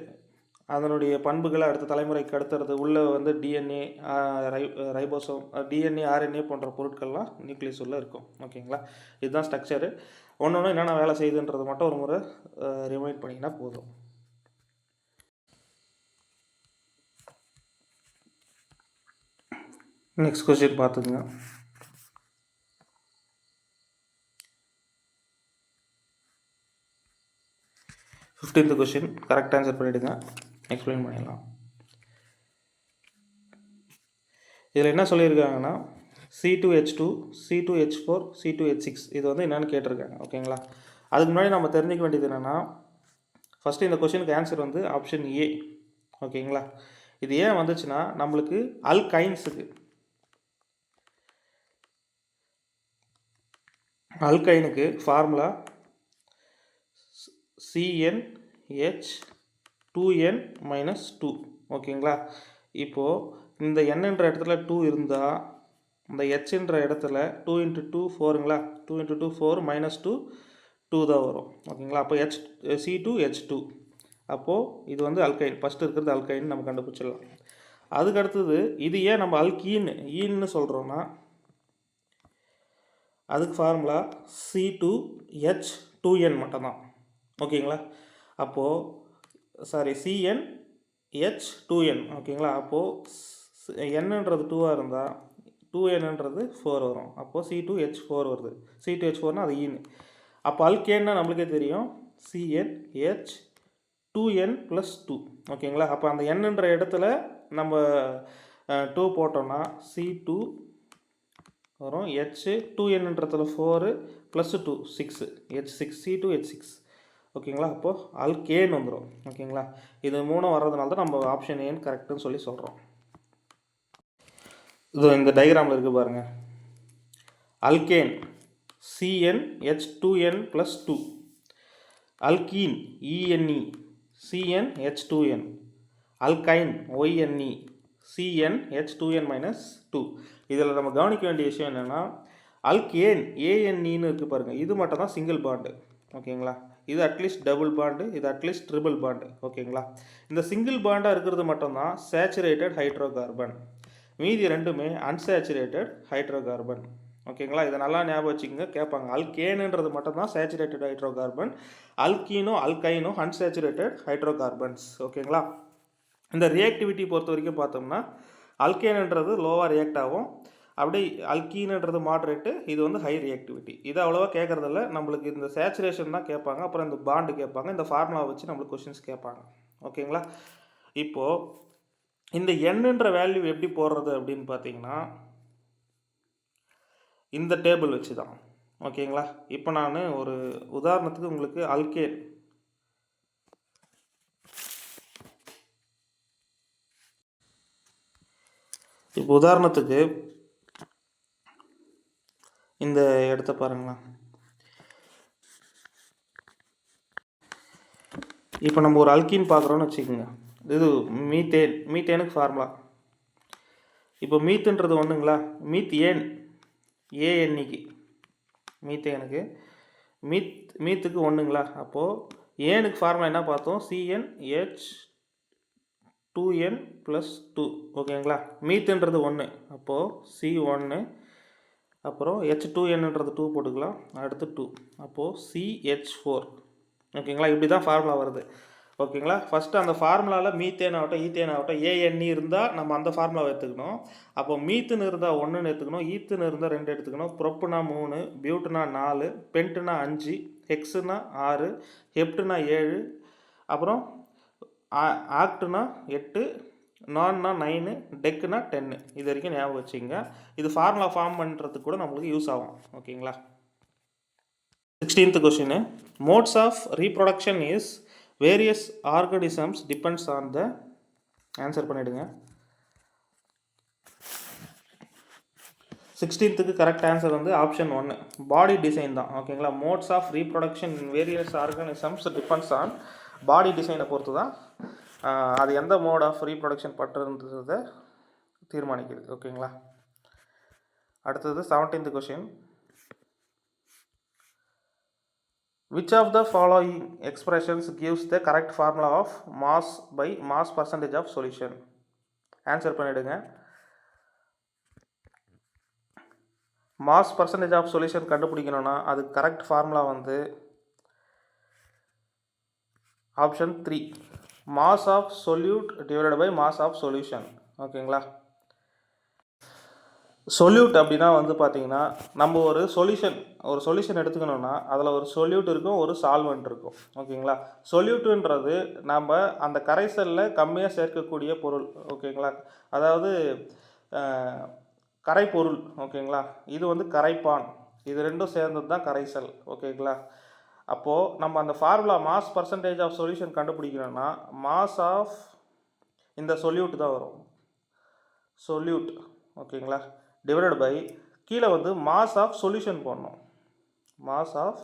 அதனுடைய பண்புகளை அடுத்த தலைமுறைக்கு கடத்துறது, உள்ளே வந்து டிஎன்ஏ, ரைபோசோம், டிஎன்ஏ, ஆர்என்ஏ போன்ற பொருட்கள்லாம் நியூக்ளியஸ் உள்ளே இருக்கும். ஓகேங்களா. இதுதான் ஸ்ட்ரக்சரு. ஒன்று ஒன்று என்னென்ன வேலை செய்யுதுன்றது மட்டும் ஒரு முறை ரிமைண்ட் பண்ணிங்கன்னா போதும். நெக்ஸ்ட் கொஸ்டின் பார்த்துக்குங்க. 15th கொஸ்டின் கரெக்ட் ஆன்சர் பண்ணிவிடுங்க. எக்ஸ்பிளைன் பண்ணிடலாம். இதில் என்ன சொல்லியிருக்காங்கன்னா C2H2, C2H4, C2H6 இது வந்து என்னென்னு கேட்டிருக்காங்க. ஓகேங்களா. அதுக்கு முன்னாடி நம்ம தெரிஞ்சிக்க வேண்டியது என்னென்னா, ஃபஸ்ட்டு இந்த கொஸ்டினுக்கு ஆன்சர் வந்து ஆப்ஷன் ஏ. ஓகேங்களா. இது ஏன் வந்துச்சுன்னா நம்மளுக்கு அல்கைனுக்கு ஃபார்முலா CnH2n-2. ஓகேங்களா. இப்போது இந்த Nன்ற இடத்துல 2 இருந்தால் இந்த Hன்ற இடத்துல 2 × 2 4ங்களா, 2 × 2 4 -2 2 தான் வரும். ஓகேங்களா. அப்போ C2H2. அப்போது இது வந்து அல்கைன், ஃபஸ்ட்டு இருக்கிறது அல்கைன் நம்ம கண்டுபிடிச்சிடலாம். அதுக்கு அடுத்தது இது ஏன் நம்ம ஈன்னு சொல்கிறோன்னா அதுக்கு ஃபார்முலா C2H2n மட்டும்தான். ஓகேங்களா. அப்போது CnH2n. ஓகேங்களா. அப்போது என்னன்றது 2ஆக இருந்தால் 2nன்றது 4 வரும். அப்போது C2H4 வருது. C2H4னால் அது ஈன்னு. அப்போ அல்கேன்னா நம்மளுக்கே தெரியும் CnH2n+2. ஓகேங்களா. அப்போ அந்த என்னன்ற இடத்துல நம்ம 2 போட்டோம்னா C2 வரும். H2nன்றதுல 4 + 2 6, H6, C2H6. ஓகேங்களா. அப்போது அல்கேன் வந்துடும். ஓகேங்களா. இது 3 வர்றதுனால தான் நம்ம ஆப்ஷன் ஏன்னு கரெக்டுன்னு சொல்கிறோம். இது இந்த டயக்ராமில் இருக்குது பாருங்கள். Alkane CnH2n+2, alkene ENE CnH2n, alkyne YNE CnH2n-2. இதில் நம்ம கவனிக்க வேண்டிய விஷயம் என்னென்னா அல்கேன் ANEன்னு இருக்குது பாருங்கள். இது மட்டும் தான் சிங்கிள் பாண்டு. ஓகேங்களா. இது அட்லீஸ்ட் டபுள் பாண்டு, இது அட்லீஸ்ட் ட்ரிபிள் பாண்டு. ஓகேங்களா. இந்த சிங்கிள் பாண்டாக இருக்கிறது மட்டும்தான் சேச்சுரேட்டட் ஹைட்ரோகார்பன். மீதி ரெண்டுமே அன்சேச்சுரேட்டட் ஹைட்ரோகார்பன். ஓகேங்களா. இதை நல்லா ஞாபகம் வச்சுக்கோங்க, கேட்பாங்க. அல்கேனுன்றது மட்டும்தான் சேச்சுரேட்டட் ஹைட்ரோகார்பன், அல்கீனோ அல்கைனோ அன்சேச்சுரேட்டட் ஹைட்ரோகார்பன்ஸ். ஓகேங்களா. இந்த ரியாக்டிவிட்டி பொறுத்த வரைக்கும் பார்த்தோம்னா அல்கேனுன்றது லோவாக ரியாக்ட் ஆகும், அப்படி அல்கீனுன்றது மாட்ரேட்டு, இது வந்து ஹை ரியாக்டிவிட்டி. இது அவ்வளோவா கேட்குறதில்ல. நம்மளுக்கு இந்த சேச்சுரேஷன் தான் கேட்பாங்க, அப்புறம் இந்த பாண்டு கேட்பாங்க, இந்த ஃபார்முலா வச்சு நம்மளுக்கு கொஷின்ஸ் கேட்பாங்க. ஓகேங்களா. இப்போது இந்த என்னன்ற வேல்யூ எப்படி போடுறது அப்படின்னு பார்த்தீங்கன்னா இந்த டேபிள் வச்சு தான். ஓகேங்களா. இப்போ நான் ஒரு உதாரணத்துக்கு உங்களுக்கு அல்கேன், இப்போ உதாரணத்துக்கு இந்த இடத்த பாருங்களா. இப்போ நம்ம ஒரு அல்கீன் பார்க்குறோன்னு வச்சுக்கோங்க. இது மீத்தேனுக்கு ஃபார்முலா. இப்போ மீத்துன்றது ஒன்றுங்களா, ஏஎன்இக்கு மீத்தேனுக்கு மீத்துக்கு ஒன்றுங்களா. அப்போது ஏனுக்கு ஃபார்முலா என்ன பார்த்தோம், CnH2n+2. 2n + 2 ஓகேங்களா. மீத்துன்றது 1, அப்போது C1, அப்புறம் H2nன்றது 2 போட்டுக்கலாம், அடுத்து 2, அப்போது CH4 ஓகேங்களா. இப்படி தான் ஃபார்முலா வருது ஓகேங்களா. ஃபஸ்ட்டு அந்த ஃபார்முலாவில் மீத்தேன் ஆகட்டும் ஈத்தேன் ஆகட்டும் ANE இருந்தால் நம்ம அந்த ஃபார்முலாவை எடுத்துக்கணும். அப்போ மீத்துன்னு இருந்தால் 1ன்னு எடுத்துக்கணும், ஈத்துன்னு இருந்தால் 2 எடுத்துக்கணும், ப்ரொப்புனா 3, பியூட்டுனா 4, பென்ட்டுனா 5, ஹெக்ஸுனா 6, ஹெப்டுனா 7, அப்புறம் ஆக்டுனா 8, நான்னா 9, டெக்குனா 10. இது வரைக்கும் ஞாபகம் வச்சுங்க. இது ஃபார்முலா ஃபார்ம் பண்ணுறதுக்கு கூட நம்மளுக்கு யூஸ் ஆகும் ஓகேங்களா. 16th question, modes of reproduction is various organisms depends on the, answer பண்ணிவிடுங்க. 16th கரெக்ட் ஆன்சர் வந்து ஆப்ஷன் 1, பாடி டிசைன் தான் ஓகேங்களா. Modes of reproduction in various organisms depends on body டிசைனை பொறுத்து தான் அது எந்த மோட் ஆஃப் ரீப்ரொடக்ஷன் பண்ணுறதுன்றதை தீர்மானிக்குது ஓகேங்களா. அடுத்தது 17th கொஸ்டின், which of the following expressions gives the correct formula of mass by mass percentage of solution? Answer பண்ணிவிடுங்க. மாஸ் பர்சன்டேஜ் ஆஃப் சொல்யூஷன் கண்டுபிடிக்கணும்னா அது கரெக்ட் ஃபார்முலா வந்து option 3, mass of solute divided by mass of solution ஓகேங்களா. Solute அப்படின்னா வந்து பார்த்தீங்கன்னா நம்ம ஒரு சொல்யூஷன் எடுத்துக்கணும்னா அதில் ஒரு சொல்யூட் இருக்கும், ஒரு சால்வெண்ட் இருக்கும் ஓகேங்களா. சொல்யூட்டுன்றது நம்ம அந்த கரைசலில் கம்மியாக சேர்க்கக்கூடிய பொருள் ஓகேங்களா, அதாவது கரைப்பொருள் ஓகேங்களா. இது வந்து கரைப்பான், இது ரெண்டும் சேர்ந்தது தான் கரைசல் ஓகேங்களா. அப்போது நம்ம அந்த formula mass percentage of solution கண்டுபிடிக்கணும்னா மாஸ் ஆஃப் இந்த சொல்யூட் தான் வரும், சொல்யூட் ஓகேங்களா, டிவைடட் பை கீழே வந்து மாஸ் ஆஃப் சொல்யூஷன் போடணும், மாஸ் ஆஃப்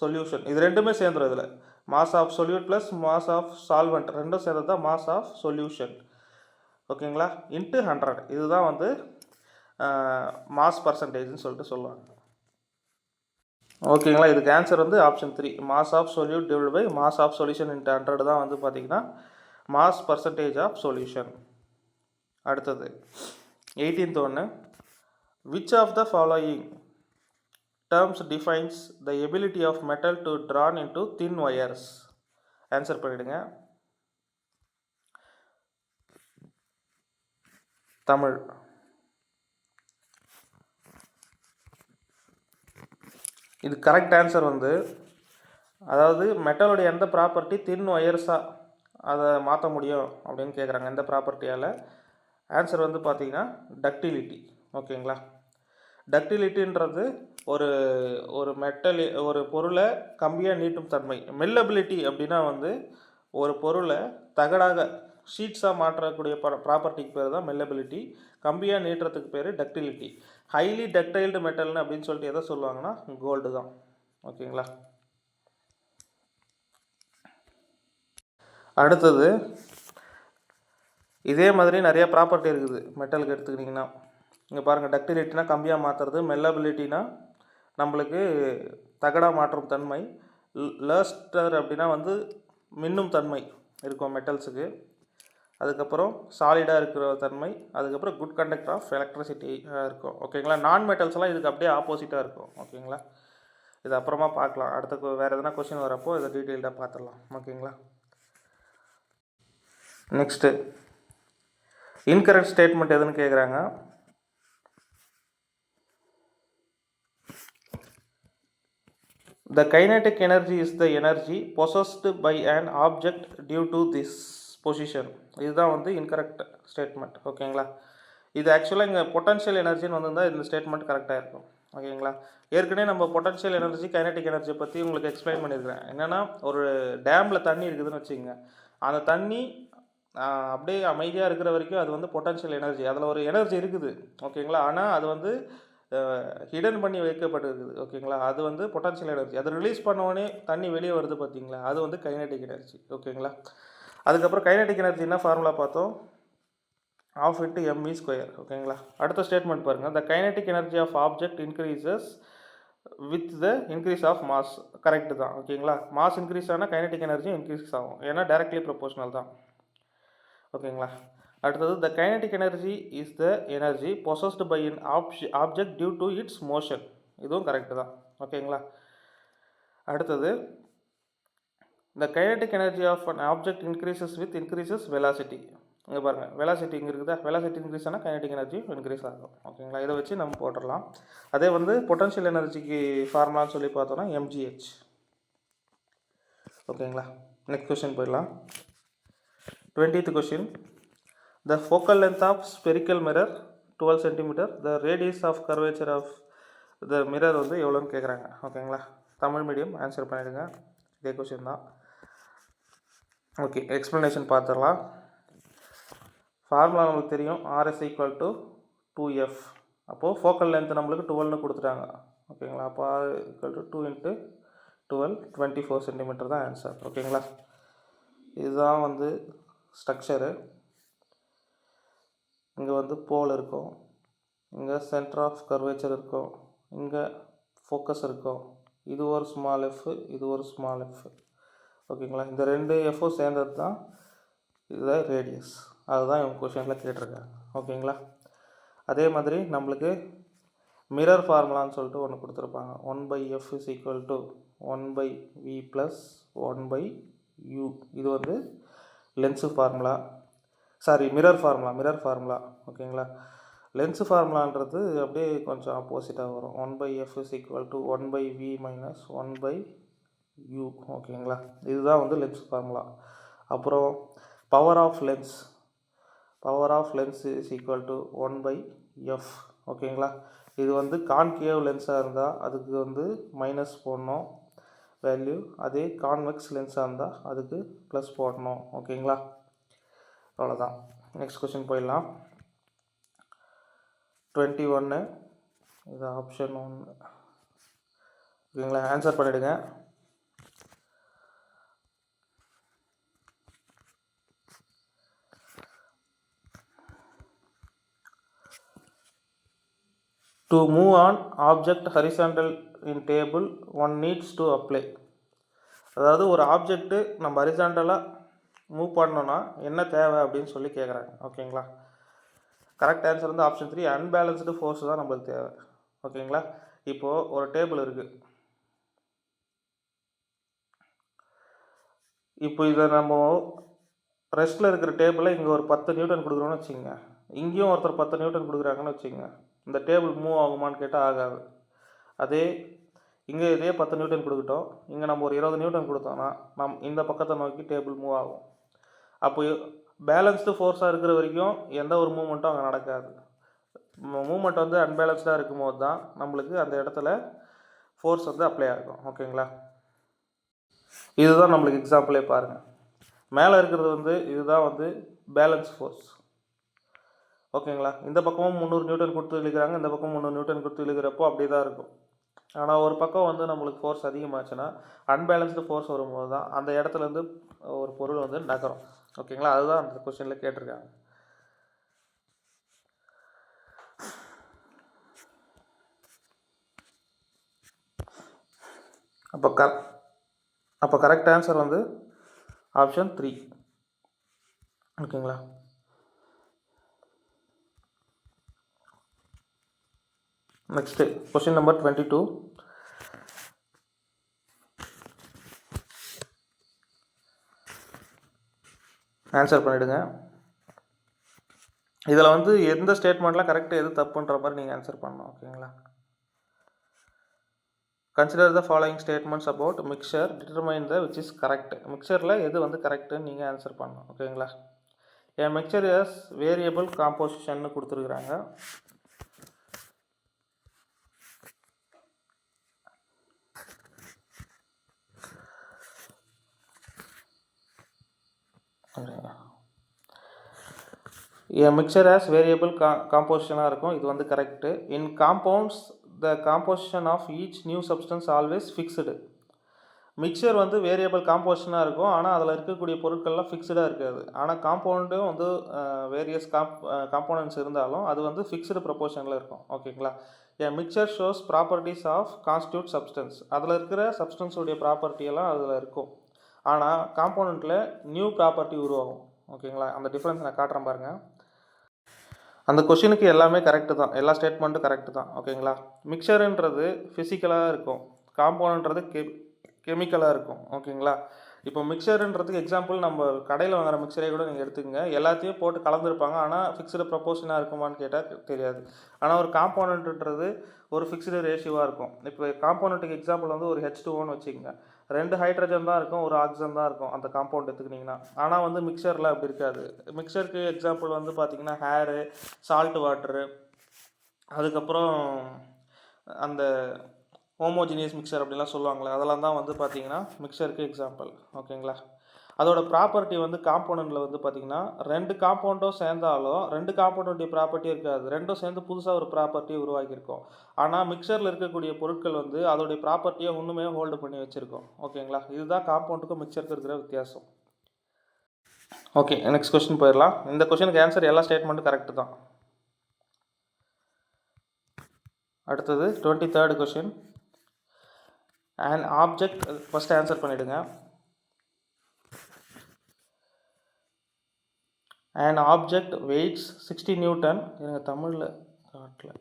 சொல்யூஷன். இது ரெண்டுமே சேர்ந்துடும் இதில், mass of solute plus mass of solvent ரெண்டும் சேர்ந்தது தான் மாஸ் ஆஃப் சொல்யூஷன் ஓகேங்களா, இன்ட்டு 100. இதுதான் வந்து மாஸ் பர்சன்டேஜ்னு சொல்லிட்டு சொல்லுவாங்க ஓகேங்களா. இதுக்கு ஆன்சர் வந்து option 3, mass of solute divide by mass of solution into 100 தான் வந்து பார்த்திங்கன்னா மாஸ் பர்சன்டேஜ் ஆஃப் சொல்யூஷன். அடுத்தது 18th ஒன்று, which of the following terms defines the ability of metal to drawn into thin wires? Answer பண்ணிவிடுங்க. தமிழ். இது correct answer வந்து, அதாவது மெட்டலுடைய எந்த ப்ராப்பர்ட்டி தின் ஒயர்ஸாக அதை மாற்ற முடியும் அப்படின்னு கேட்குறாங்க, எந்த ப்ராப்பர்ட்டியால். ஆன்சர் வந்து பார்த்திங்கன்னா டக்டிலிட்டி ஓகேங்களா. டக்டிலிட்டின்றது ஒரு மெட்டல், ஒரு பொருளை கம்மியாக நீட்டும் தன்மை. மெல்லபிலிட்டி அப்படின்னா வந்து ஒரு பொருளை தகடாக ஷீட்ஸாக மாற்றக்கூடிய ப்ராப்பர்ட்டிக்கு பேர் தான் மெல்லபிலிட்டி. கம்மியாக நீட்டுறதுக்கு பேர் டக்டிலிட்டி. ஹைலி டக்டைல்டு மெட்டல்னு அப்படின்னு சொல்லிட்டு எதை சொல்லுவாங்கன்னா கோல்டு தான் ஓகேங்களா. அடுத்தது இதே மாதிரி நிறைய ப்ராப்பர்ட்டி இருக்குது மெட்டலுக்கு எடுத்துக்கிட்டிங்கன்னா. இங்கே பாருங்கள், டக்டிலிட்டினா கம்மியாக மாற்றுறது, மெல்லபிலிட்டினா நம்மளுக்கு தகடாக மாற்றும் தன்மை, லஸ்டர் அப்படின்னா வந்து மின்னும் தன்மை இருக்கும் மெட்டல்ஸுக்கு, அதுக்கப்புறம் சாலிடாக இருக்கிற தன்மை, அதுக்கப்புறம் குட் கண்டக்டர் ஆஃப் எலக்ட்ரிசிட்டி இருக்கும் ஓகேங்களா. நான் மெட்டல்ஸ்லாம் இதுக்கு அப்படியே ஆப்போசிட்டாக இருக்கும் ஓகேங்களா. இது அப்புறமா பார்க்கலாம், அடுத்த வேறு எதனா கொஸ்டின் வரப்போ இதை டீட்டெயில்டாக பார்த்துடலாம் ஓகேங்களா. நெக்ஸ்ட்டு இன்கரெக்ட் ஸ்டேட்மெண்ட் எதுன்னு கேட்குறாங்க. The kinetic energy is the energy possessed by an object due to this position. இதுதான் வந்து இன்கரெக்ட் ஸ்டேட்மெண்ட் ஓகேங்களா. இது ஆக்சுவலாக இங்கே பொட்டன்ஷியல் எனர்ஜின்னு வந்திருந்தால் இந்த ஸ்டேட்மெண்ட் கரெக்டாக இருக்கும் ஓகேங்களா. ஏற்கனவே நம்ம பொட்டன்ஷியல் எனர்ஜி கைனடிக் எனர்ஜி பற்றி உங்களுக்கு எக்ஸ்பிளைன் பண்ணியிருக்கிறேன். என்னென்னா, ஒரு டேமில் தண்ணி இருக்குதுன்னு வச்சுக்கோங்க, அந்த தண்ணி அப்படியே அமைதியாக இருக்கிற வரைக்கும் அது வந்து பொட்டன்ஷியல் எனர்ஜி, அதில் ஒரு எனர்ஜி இருக்குது ஓகேங்களா. ஆனால் அது வந்து ஹிடன் பண்ணி வைக்கப்பட்டிருக்குது ஓகேங்களா. அது வந்து பொட்டன்ஷியல் எனர்ஜி. அது ரிலீஸ் பண்ணோடனே தண்ணி வெளியே வருது பார்த்தீங்களா, அது வந்து கைனடிக் எனர்ஜி ஓகேங்களா. அதுக்கப்புறம் கைனடிக் எனர்ஜி என்ன ஃபார்முலா பார்த்தோம், ½ × mv² ஓகேங்களா. அடுத்த ஸ்டேட்மெண்ட் பாருங்கள், the kinetic energy of object increases with the increase of mass. Correct தான் ஓகேங்களா. மாஸ் இன்க்ரீஸ் ஆனால் கைனடிக் எனர்ஜி இன்க்ரீஸ் ஆகும், ஏன்னா டைரக்ட்லி ப்ரொபோஷனல் தான் ஓகேங்களா. அடுத்தது the kinetic energy is the energy possessed by in object due to its motion. இதுவும் correct தான். ஓகேங்களா. அடுத்தது the kinetic energy of an object increases with increases velocity. இங்கே பாருங்கள், வெலாசிட்டி இங்கே இருக்குதா, வெலாசிட்டி இன்க்ரீஸ் ஆனால் கைனடிக் எனர்ஜி இன்க்ரீஸ் ஆகும். ஓகேங்களா. இதை வச்சு நம்ம போட்டுடலாம். அதே வந்து பொட்டன்ஷியல் எனர்ஜிக்கு ஃபார்முலான்னு சொல்லி பார்த்தோன்னா mgh. ஓகேங்களா. நெக்ஸ்ட் கொஸ்டின் போயிடலாம். 20th question. The focal length of spherical mirror 12 centimetre. The radius of curvature of the mirror வந்து எவ்வளோன்னு கேட்குறாங்க. ஓகேங்களா. தமிழ் மீடியம் ஆன்சர் பண்ணிவிடுங்க. இதே கொஸ்டின் தான். ஓகே, எக்ஸ்ப்ளனேஷன் பார்த்துடலாம். ஃபார்முலா நம்மளுக்கு தெரியும், RS ஈக்குவல் டு 2F. அப்போது ஃபோக்கல் லென்த் நம்மளுக்கு 12ன்னு கொடுத்துட்டாங்க. ஓகேங்களா. அப்போ R ஈக்குவல் டு 2 × 12 24 சென்டிமீட்டர் தான் ஆன்சர். ஓகேங்களா. இதுதான் வந்து ஸ்ட்ரக்சரு. இங்கே வந்து போல் இருக்கும், இங்கே சென்டர் ஆஃப் கர்வேச்சர் இருக்கும், இங்கே ஃபோக்கஸ் இருக்கும். இது ஒரு ஸ்மால் எஃப், இது ஒரு ஸ்மால் எஃப். ஓகேங்களா. இந்த 2 எஃப்பும் சேர்ந்தது தான் இதுதான் ரேடியஸ். அதுதான் இவங்க கொஷனில் கேட்டிருக்காங்க. ஓகேங்களா. அதே மாதிரி நம்மளுக்கு மிரர் ஃபார்முலான்னு சொல்லிட்டு ஒன்று கொடுத்துருப்பாங்க. 1/f = 1/v + 1/u. இது வந்து லென்ஸு ஃபார்முலா, மிரர் ஃபார்முலா. ஓகேங்களா. லென்ஸு ஃபார்முலான்றது அப்படியே கொஞ்சம் ஆப்போசிட்டாக வரும். 1/f = 1/v - 1/u. ஓகேங்களா. இதுதான் வந்து லென்ஸ் ஃபார்முலா. அப்புறம் பவர் ஆஃப் லென்ஸ் = 1/f. ஓகேங்களா. இது வந்து கான்கேவ் லென்ஸாக இருந்தால் அதுக்கு வந்து மைனஸ் போடணும் வேல்யூ. அதே கான்வெக்ஸ் லென்ஸாக இருந்தால் அதுக்கு ப்ளஸ் போடணும். ஓகேங்களா. அவ்வளோதான். நெக்ஸ்ட் கொஸ்டின் போயிடலாம். 21. இது ஆப்ஷன் 1. ஓகேங்களா. ஆன்சர் பண்ணிவிடுங்க. To move on object horizontal in table, one needs to apply. அதாவது ஒரு ஆப்ஜெக்ட்டு நம்ம ஹரிசாண்டலாக மூவ் பண்ணோன்னா என்ன தேவை அப்படின்னு சொல்லி கேட்குறாங்க. ஓகேங்களா. கரெக்ட் ஆன்சர் வந்து ஆப்ஷன் 3, அன்பேலன்ஸ்டு ஃபோர்ஸ் தான் நம்மளுக்கு தேவை. ஓகேங்களா. இப்போது ஒரு டேபிள் இருக்குது. இப்போ இதை நம்ம ரெஸ்ட்டில் இருக்கிற டேபிளில் இங்கே ஒரு 10 நியூட்டன் கொடுக்குறோன்னு வச்சுக்கோங்க. இங்கேயும் ஒருத்தர் 10 நியூட்டன் கொடுக்குறாங்கன்னு வச்சுக்கோங்க. இந்த டேபிள் மூவ் ஆகுமான்னு கேட்டால் ஆகாது. அதே இங்கே இதே 10 நியூட்டன் கொடுக்கட்டும், இங்கே நம்ம ஒரு 20 நியூட்டன் கொடுத்தோம்னா இந்த பக்கத்தை நோக்கி டேபிள் மூவ் ஆகும். அப்போ பேலன்ஸ்டு ஃபோர்ஸாக இருக்கிற வரைக்கும் எந்த ஒரு மூவ்மெண்ட்டும் அங்கே நடக்காது. மூவ்மெண்ட் வந்து அன்பேலன்ஸ்டாக இருக்கும்போது தான் நம்மளுக்கு அந்த இடத்துல ஃபோர்ஸ் வந்து அப்ளை ஆகும். ஓகேங்களா. இதுதான் நம்மளுக்கு எக்ஸாம்பிளே பாருங்கள். மேலே இருக்கிறது வந்து இதுதான் வந்து பேலன்ஸ் ஃபோர்ஸ். ஓகேங்களா. இந்த பக்கமும் 300 நியூட்டன் கொடுத்து இழுக்கிறாங்க, இந்த பக்கம் 300 நியூட்டன் கொடுத்து இழுக்கிறப்போ அப்படியே தான் இருக்கும். ஆனால் ஒரு பக்கம் வந்து நம்மளுக்கு ஃபோர்ஸ் அதிகமாச்சுன்னா அன்பேலன்ஸ்டு ஃபோர்ஸ் வரும்போது தான் அந்த இடத்துலேருந்து ஒரு பொருள் வந்து நகரும். ஓகேங்களா. அதுதான் அந்த கொஸ்டினில் கேட்டிருக்காங்க. அப்போ கரெக்ட் ஆன்சர் வந்து ஆப்ஷன் 3. ஓகேங்களா. Next question number 22. ஆன்சர் பண்ணிவிடுங்க. இதில் வந்து எந்த ஸ்டேட்மெண்ட்லாம் கரெக்டு எது தப்புன்ற மாதிரி நீங்கள் ஆன்சர் பண்ணணும். ஓகேங்களா. Consider the following statements about mixture, determine the which is correct. மிக்சரில் எது வந்து கரெக்டுன்னு நீங்கள் ஆன்சர் பண்ணணும். ஓகேங்களா. என் மிக்சர் எஸ் வேரியபிள் காம்போசிஷன்னு கொடுத்துருக்குறாங்க. மிக்சர் ஆஸ் வேரியபிள் காம்போசிஷனாக இருக்கும். இது வந்து correct. In compounds the composition of each new substance always fixed. Mixture வந்து வேரியபிள் காம்போசிஷனாக இருக்கும், ஆனால் அதில் இருக்கக்கூடிய பொருட்கள்லாம் ஃபிக்ஸ்டாக இருக்காது. ஆனால் காம்பவுண்டும் வந்து வேரியஸ் காம்போனன்ட்ஸ் இருந்தாலும் அது வந்து ஃபிக்ஸ்டு ப்ரொபோர்ஷனில் இருக்கும். ஓகேங்களா. Mixture shows properties of constituent substance. அதில் இருக்கிற சப்ஸ்டன்ஸுடைய ப்ராப்பர்ட்டியெல்லாம் அதில் இருக்கும். ஆனால் காம்போனண்ட்டில் நியூ ப்ராப்பர்ட்டி உருவாகும். ஓகேங்களா. அந்த டிஃப்ரென்ஸ் நான் காட்டுறேன் பாருங்கள். அந்த கொஷினுக்கு எல்லாமே கரெக்டு தான், எல்லா ஸ்டேட்மெண்ட்டும் கரெக்டு தான். ஓகேங்களா. மிக்சருன்றது ஃபிசிக்கலாக இருக்கும், காம்பவுண்டுன்றது கெமிக்கலாக இருக்கும். ஓகேங்களா. இப்போ மிக்சருன்றதுக்கு எக்ஸாம்பிள் நம்ம கடையில் வாங்குற மிக்சரே கூட நீங்கள் எடுத்துக்கங்க, எல்லாத்தையும் போட்டு கலந்துருப்பாங்க, ஆனால் ஃபிக்ஸ்டு ப்ரொப்போர்ஷனாக இருக்குமான்னு கேட்டால் தெரியாது. ஆனால் ஒரு காம்பவுண்டுன்றது ஒரு ஃபிக்ஸ்டு ரேஷியோவாக இருக்கும். இப்போ காம்பவுண்டுக்கு எக்ஸாம்பிள் வந்து ஒரு H2Oன்னு வச்சுக்கோங்க, 2 ஹைட்ரஜன் தான் இருக்கும், ஒரு ஆக்சிஜன் தான் இருக்கும் அந்த காம்பவுண்ட் எடுத்துக்கிட்டிங்கன்னா. ஆனால் வந்து மிக்சரில் அப்படி இருக்காது. மிக்சருக்கு எக்ஸாம்பிள் வந்து பார்த்திங்கன்னா ஹேரு, சால்ட் வாட்டரு, அதுக்கப்புறம் அந்த ஹோமோஜினியஸ் மிக்சர் அப்படிலாம் சொல்லுவாங்களே, அதெல்லாம் தான் வந்து பார்த்திங்கன்னா மிக்சருக்கு எக்ஸாம்பிள். ஓகேங்களா. அதோட ப்ராப்பர்ட்டி வந்து காம்பவுண்டில் வந்து பார்த்திங்கன்னா 2 காம்பவுண்டும் சேர்ந்தாலும் 2 காம்பவுண்டுடைய ப்ராப்பர்ட்டி இருக்காது, ரெண்டும் சேர்ந்து புதுசாக ஒரு ப்ராப்பர்ட்டியை உருவாக்கியிருக்கோம். ஆனால் மிக்சரில் இருக்கக்கூடிய பொருட்கள் வந்து அதோடைய ப்ராப்பர்ட்டியை ஒன்றுமே ஹோல்டு பண்ணி வச்சுருக்கோம். ஓகேங்களா. இதுதான் காம்பவுண்டுக்கும் மிக்சருக்கு இருக்கிற வித்தியாசம். ஓகே, நெக்ஸ்ட் கொஸ்டின் போயிடலாம். இந்த கொஸ்டினுக்கு ஆன்சர் எல்லா ஸ்டேட்மெண்ட்டும் கரெக்டு தான். அடுத்தது 23rd question. an object, first answer பண்ணிவிடுங்க. an object weighs 60 நியூட்டன், எனக்கு தமிழில் காட்டல.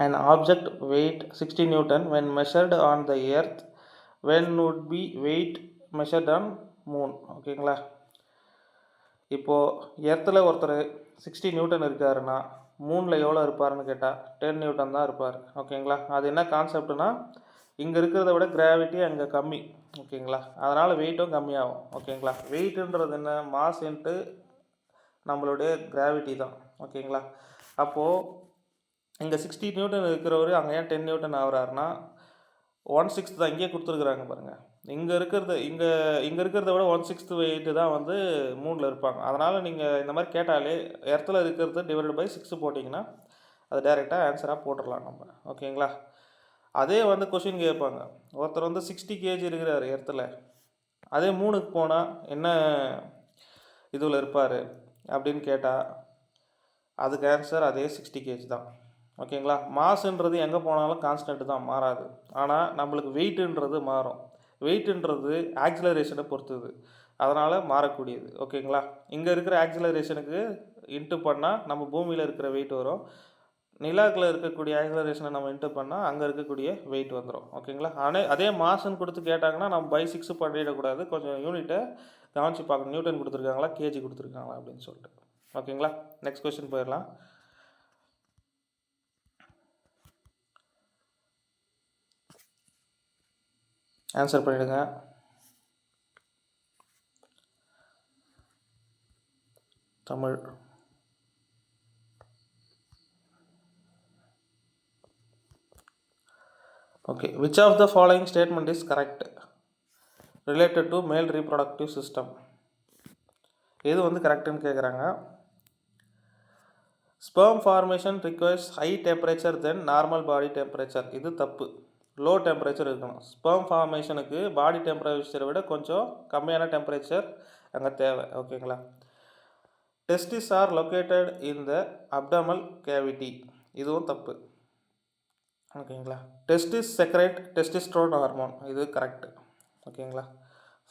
an object weight 60 Newton when measured on the earth, when would be weight measured on moon. ஓகேங்களா. இப்போது எர்த்தில் ஒருத்தர் 60 நியூட்டன் இருக்காருன்னா மூணில் எவ்வளோ இருப்பாருன்னு கேட்டால் 10 நியூட்டன் தான் இருப்பார். ஓகேங்களா. அது என்ன கான்செப்ட்னா, இங்கே இருக்கிறத விட கிராவிட்டி அங்கே கம்மி. ஓகேங்களா. அதனால் வெயிட்டும் கம்மியாகும். ஓகேங்களா. வெயிட்டுன்றது என்ன, மாஸ் இன்ட்டு நம்மளுடைய கிராவிட்டி தான். ஓகேங்களா. அப்போது இங்கே 60 நியூட்டன் இருக்கிறவர் அங்கே ஏன் 10 நியூட்டன் ஆகிறாருன்னா 1/6 தான் இங்கேயே கொடுத்துருக்குறாங்க பாருங்கள். இங்கே இருக்கிறத விட 1/6 வெயிட்டு தான் வந்து மூணில் இருப்பாங்க. அதனால் நீங்கள் இந்த மாதிரி கேட்டாலே எர்த்தில் இருக்கிறது /6 போட்டிங்கன்னா அது டைரெக்டாக ஆன்சராக போட்டுடலாம் நம்ம. ஓகேங்களா. அதே வந்து கொஷின் கேட்பாங்க, ஒருத்தர் வந்து 60 kg இருக்கிறார் எர்த்தில், அதே மூணுக்கு போனால் என்ன இதில் இருப்பார் அப்படின்னு கேட்டால் அதுக்கு ஆன்சர் அதே 60 kg தான். ஓகேங்களா. மாசுன்றது எங்கே போனாலும் கான்ஸ்டன்ட் தான், மாறாது. ஆனால் நம்மளுக்கு வெயிட்டுன்றது மாறும். வெயிட்டுன்றது ஆக்சிலரேஷனை பொறுத்தது, அதனால் மாறக்கூடியது. ஓகேங்களா. இங்கே இருக்கிற ஆக்சிலரேஷனுக்கு இன்ட்டு பண்ணால் நம்ம பூமியில் இருக்கிற வெயிட் வரும், நிலாக்கில் இருக்கக்கூடிய ஆக்சிலரேஷனை நம்ம இன்ட்டு பண்ணால் அங்கே இருக்கக்கூடிய வெயிட் வந்துடும். ஓகேங்களா. ஆனால் அதே மாசுன்னு கொடுத்து கேட்டாங்கன்னா நம்ம /6 பண்ணிடக்கூடாது, கொஞ்சம் யூனிட்டை கவனித்து பார்க்கணும், நியூட்டன் கொடுத்துருக்காங்களா கேஜி கொடுத்துருக்காங்களா அப்படின்னு சொல்லிட்டு. ஓகேங்களா. நெக்ஸ்ட் கொஸ்டின் போயிடலாம். ஆன்சர் பண்ணிவிடுங்க. Tamil. Okay, which of the following statement is correct related to male reproductive system? எது வந்து கரெக்டுன்னு கேட்குறாங்க. sperm formation requires high temperature than normal body temperature. இது தப்பு, லோ டெம்பரேச்சர் இருக்கணும். ஸ்பெர்ம் ஃபார்மேஷனுக்கு பாடி டெம்பரேச்சரை விட கொஞ்சம் கம்மியான டெம்பரேச்சர் அங்கே தேவை. ஓகேங்களா. Testis are located in the abdominal cavity, இதுவும் தப்பு. ஓகேங்களா. டெஸ்டிஸ் செக்ரேட் டெஸ்டிஸ்ட்ரோன் ஹார்மோன், இது கரெக்டு. ஓகேங்களா.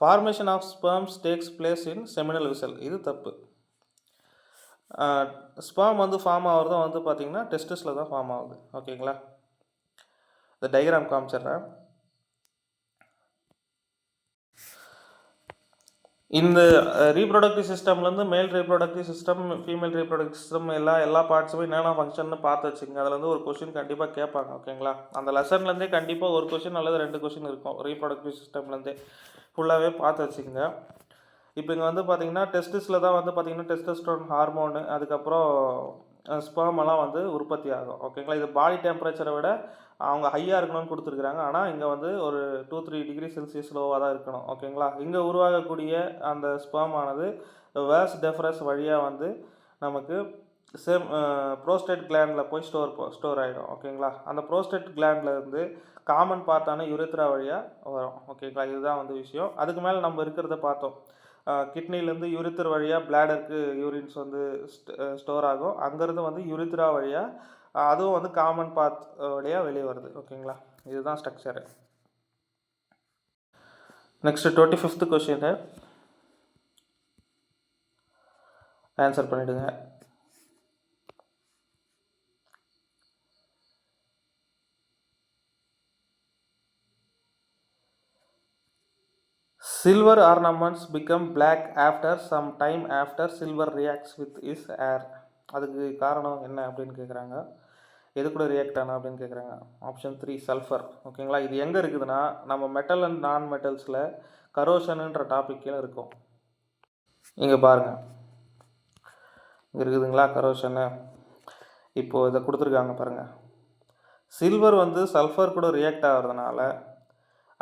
Formation of sperms takes place in seminal vesicle, இது தப்பு. ஸ்பெர்ம் வந்து ஃபார்ம் ஆகிறது வந்து பார்த்திங்கன்னா டெஸ்டிஸில் தான் ஃபார்ம் ஆகுது. ஓகேங்களா. இந்த டயக்ராம் காமிச்சிட்றேன். இந்த ரீப்ரொடக்டிவ் சிஸ்டம்லேருந்து male reproductive system, female reproductive system எல்லா பார்ட்ஸுமே என்னென்ன ஃபங்க்ஷன் பார்த்து வச்சுக்கோங்க. அதில் வந்து ஒரு கொஸ்டின் கண்டிப்பாக கேட்பாங்க. ஓகேங்களா. அந்த லெசன்லேருந்தே கண்டிப்பாக ஒரு கொஸ்டின் அல்லது 2 கொஸ்டின் இருக்கும் ரீப்ரொடக்டிவ் சிஸ்டம்லேருந்தே, ஃபுல்லாகவே பார்த்து வச்சுக்கோங்க. இப்போ இங்கே வந்து பார்த்திங்கன்னா டெஸ்டிஸில் தான் வந்து பார்த்திங்கன்னா டெஸ்டோஸ்டெரான் ஹார்மோனு, அதுக்கப்புறம் ஸ்பெர்மெல்லாம் வந்து உற்பத்தி ஆகும். ஓகேங்களா. இது பாடி டெம்பரேச்சரை விட அவங்க ஹையாக இருக்கணும்னு கொடுத்துருக்குறாங்க, ஆனால் இங்கே வந்து ஒரு 2-3 டிகிரி செல்சியஸ் லோவாக தான் இருக்கணும். ஓகேங்களா. இங்கே உருவாகக்கூடிய அந்த ஸ்பெர்ம் ஆனது வேர்ஸ் டெஃபரஸ் வழியாக வந்து நமக்கு ப்ரோஸ்டேட் கிளாண்டில் போய் ஸ்டோர் ஆகிடும். ஓகேங்களா. அந்த ப்ரோஸ்டேட் கிளாண்ட்லேருந்து காமன் பார்ட்டான யுரேத்ரா வழியாக வரும். ஓகேங்களா. இதுதான் வந்து விஷயம். அதுக்கு மேலே நம்ம இருக்கிறத பார்த்தோம், கிட்னிலேருந்து யுரித்தர் வழியாக பிளாடருக்கு யூரின்ஸ் வந்து ஸ்டோர் ஆகும், அங்கேருந்து வந்து யுரித்ரா வழியாக அதுவும் வந்து காமன் பாத் வழியாக வெளியே வருது. ஓகேங்களா. இதுதான் structure. Next 25th question answer பண்ணிவிடுங்க. Silver ornaments become black after some time after silver reacts with its air. அதுக்கு காரணம் என்ன அப்படின்னு கேட்குறாங்க. எது கூட ரியாக்ட் ஆனா அப்படின்னு கேட்குறாங்க. Option 3 sulphur. ஓகேங்களா, இது எங்கே இருக்குதுன்னா நம்ம மெட்டல் அண்ட் நான் மெட்டல்ஸில் கரோஷனுன்ற டாபிக் கீழே இருக்கும். இங்கே பாருங்கள், இங்கே இருக்குதுங்களா கரோஷனு. இப்போது இதை கொடுத்துருக்காங்க பாருங்கள். சில்வர் வந்து சல்ஃபர் கூட ரியாக்ட் ஆகிறதுனால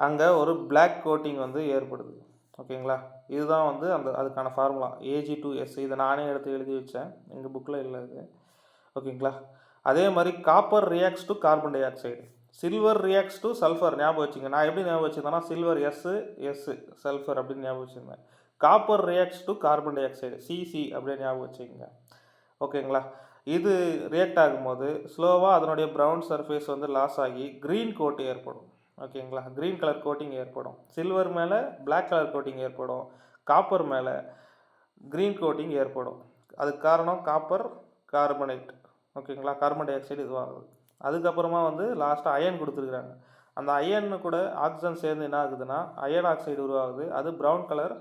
அங்கே ஒரு பிளாக் கோட்டிங் வந்து ஏற்படுது. ஓகேங்களா, இதுதான் வந்து அதுக்கான ஃபார்முலா Ag2S. இதை நானே எடுத்து எழுதி வச்சேன், எங்கள் புக்கில் இல்லை இது. ஓகேங்களா, அதே மாதிரி copper reacts to carbon di oxide, silver reacts to sulphur. ஞாபகம் வச்சுங்க, நான் எப்படி ஞாபகம் வச்சுருந்தேன்னா சில்வர் எஸ் சல்ஃபர் அப்படின்னு ஞாபகம் வச்சுருந்தேன். Copper reacts to carbon di oxide CC அப்படின்னு ஞாபகம் வச்சுக்கோங்க. ஓகேங்களா, இது ரியாக்ட் ஆகும்போது ஸ்லோவாக அதனுடைய ப்ரௌன் சர்ஃபேஸ் வந்து லாஸ் ஆகி க்ரீன் கோட் ஏற்படும். ஓகேங்களா, க்ரீன் கலர் கோட்டிங் ஏற்படும். சில்வர் மேலே பிளாக் கலர் கோட்டிங் ஏற்படும், காப்பர் மேலே க்ரீன் கோட்டிங் ஏற்படும். அதுக்கு காரணம் காப்பர் கார்பனேட். ஓகேங்களா, கார்பன் டை ஆக்சைடு இதுவாகுது. அதுக்கப்புறமா வந்து லாஸ்ட்டாக அயன் கொடுத்துருக்குறாங்க. அந்த அயன் கூட ஆக்சிஜன் சேர்ந்து என்ன ஆகுதுன்னா அயன் ஆக்சைடு உருவாகுது. அது ப்ரௌன் கலர்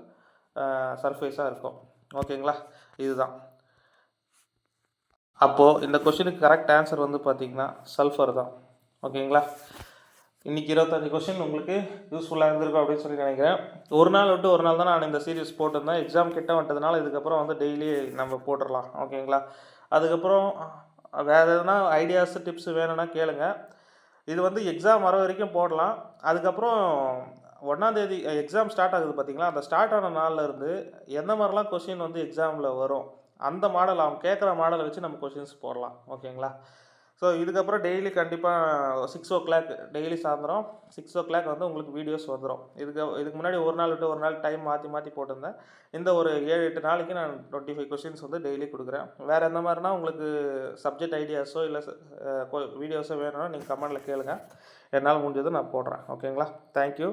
சர்ஃபேஸாக இருக்கும். ஓகேங்களா, இதுதான். அப்போது இந்த கொஷினுக்கு கரெக்ட் ஆன்சர் வந்து பார்த்திங்கன்னா சல்ஃபர் தான். ஓகேங்களா, இன்றைக்கி 25 கொஷின் உங்களுக்கு யூஸ்ஃபுல்லாக இருந்திருக்கும் அப்படின்னு சொல்லி நினைக்கிறேன். ஒரு நாள் விட்டு ஒரு நாள் தான் நான் இந்த சீரிஸ் போட்டிருந்தேன். எக்ஸாம் கிட்ட வந்துட்டதுனால இதுக்கப்புறம் வந்து டெய்லி நம்ம போட்டுடலாம். ஓகேங்களா, அதுக்கப்புறம் வேறு எதுனா ஐடியாஸ் டிப்ஸ் வேணும்னா கேளுங்க. இது வந்து எக்ஸாம் வர வரைக்கும் போடலாம். அதுக்கப்புறம் 1ஆம் தேதி எக்ஸாம் ஸ்டார்ட் ஆகுது பார்த்தீங்களா, அந்த ஸ்டார்ட் ஆன நாளில் இருந்து எந்த மாதிரிலாம் கொஷின் வந்து எக்ஸாமில் வரும், அந்த மாடல் அவங்க கேட்குற மாடலை வச்சு நம்ம கொஷின்ஸ் போடலாம். ஓகேங்களா, ஸோ இதுக்கப்புறம் டெய்லி கண்டிப்பாக 6 o'clock டெய்லி சாயந்தரம் 6 o'clock வந்து உங்களுக்கு வீடியோஸ் வந்துடும். இதுக்கு முன்னாடி ஒரு நாள் விட்டு ஒரு நாள் டைம் மாற்றி போட்டிருந்தேன். இந்த ஒரு 7-8 நாளைக்கு நான் 25 கொஷின்ஸ் வந்து டெய்லி கொடுக்குறேன். வேறு எந்த மாதிரினா உங்களுக்கு சப்ஜெக்ட் ஐடியாஸோ இல்லை வீடியோஸோ வேணும்னா நீங்கள் கமெண்டில் கேளுங்க, என்னால் முடிஞ்சது நான் போடுறேன். ஓகேங்களா, தேங்க்யூ.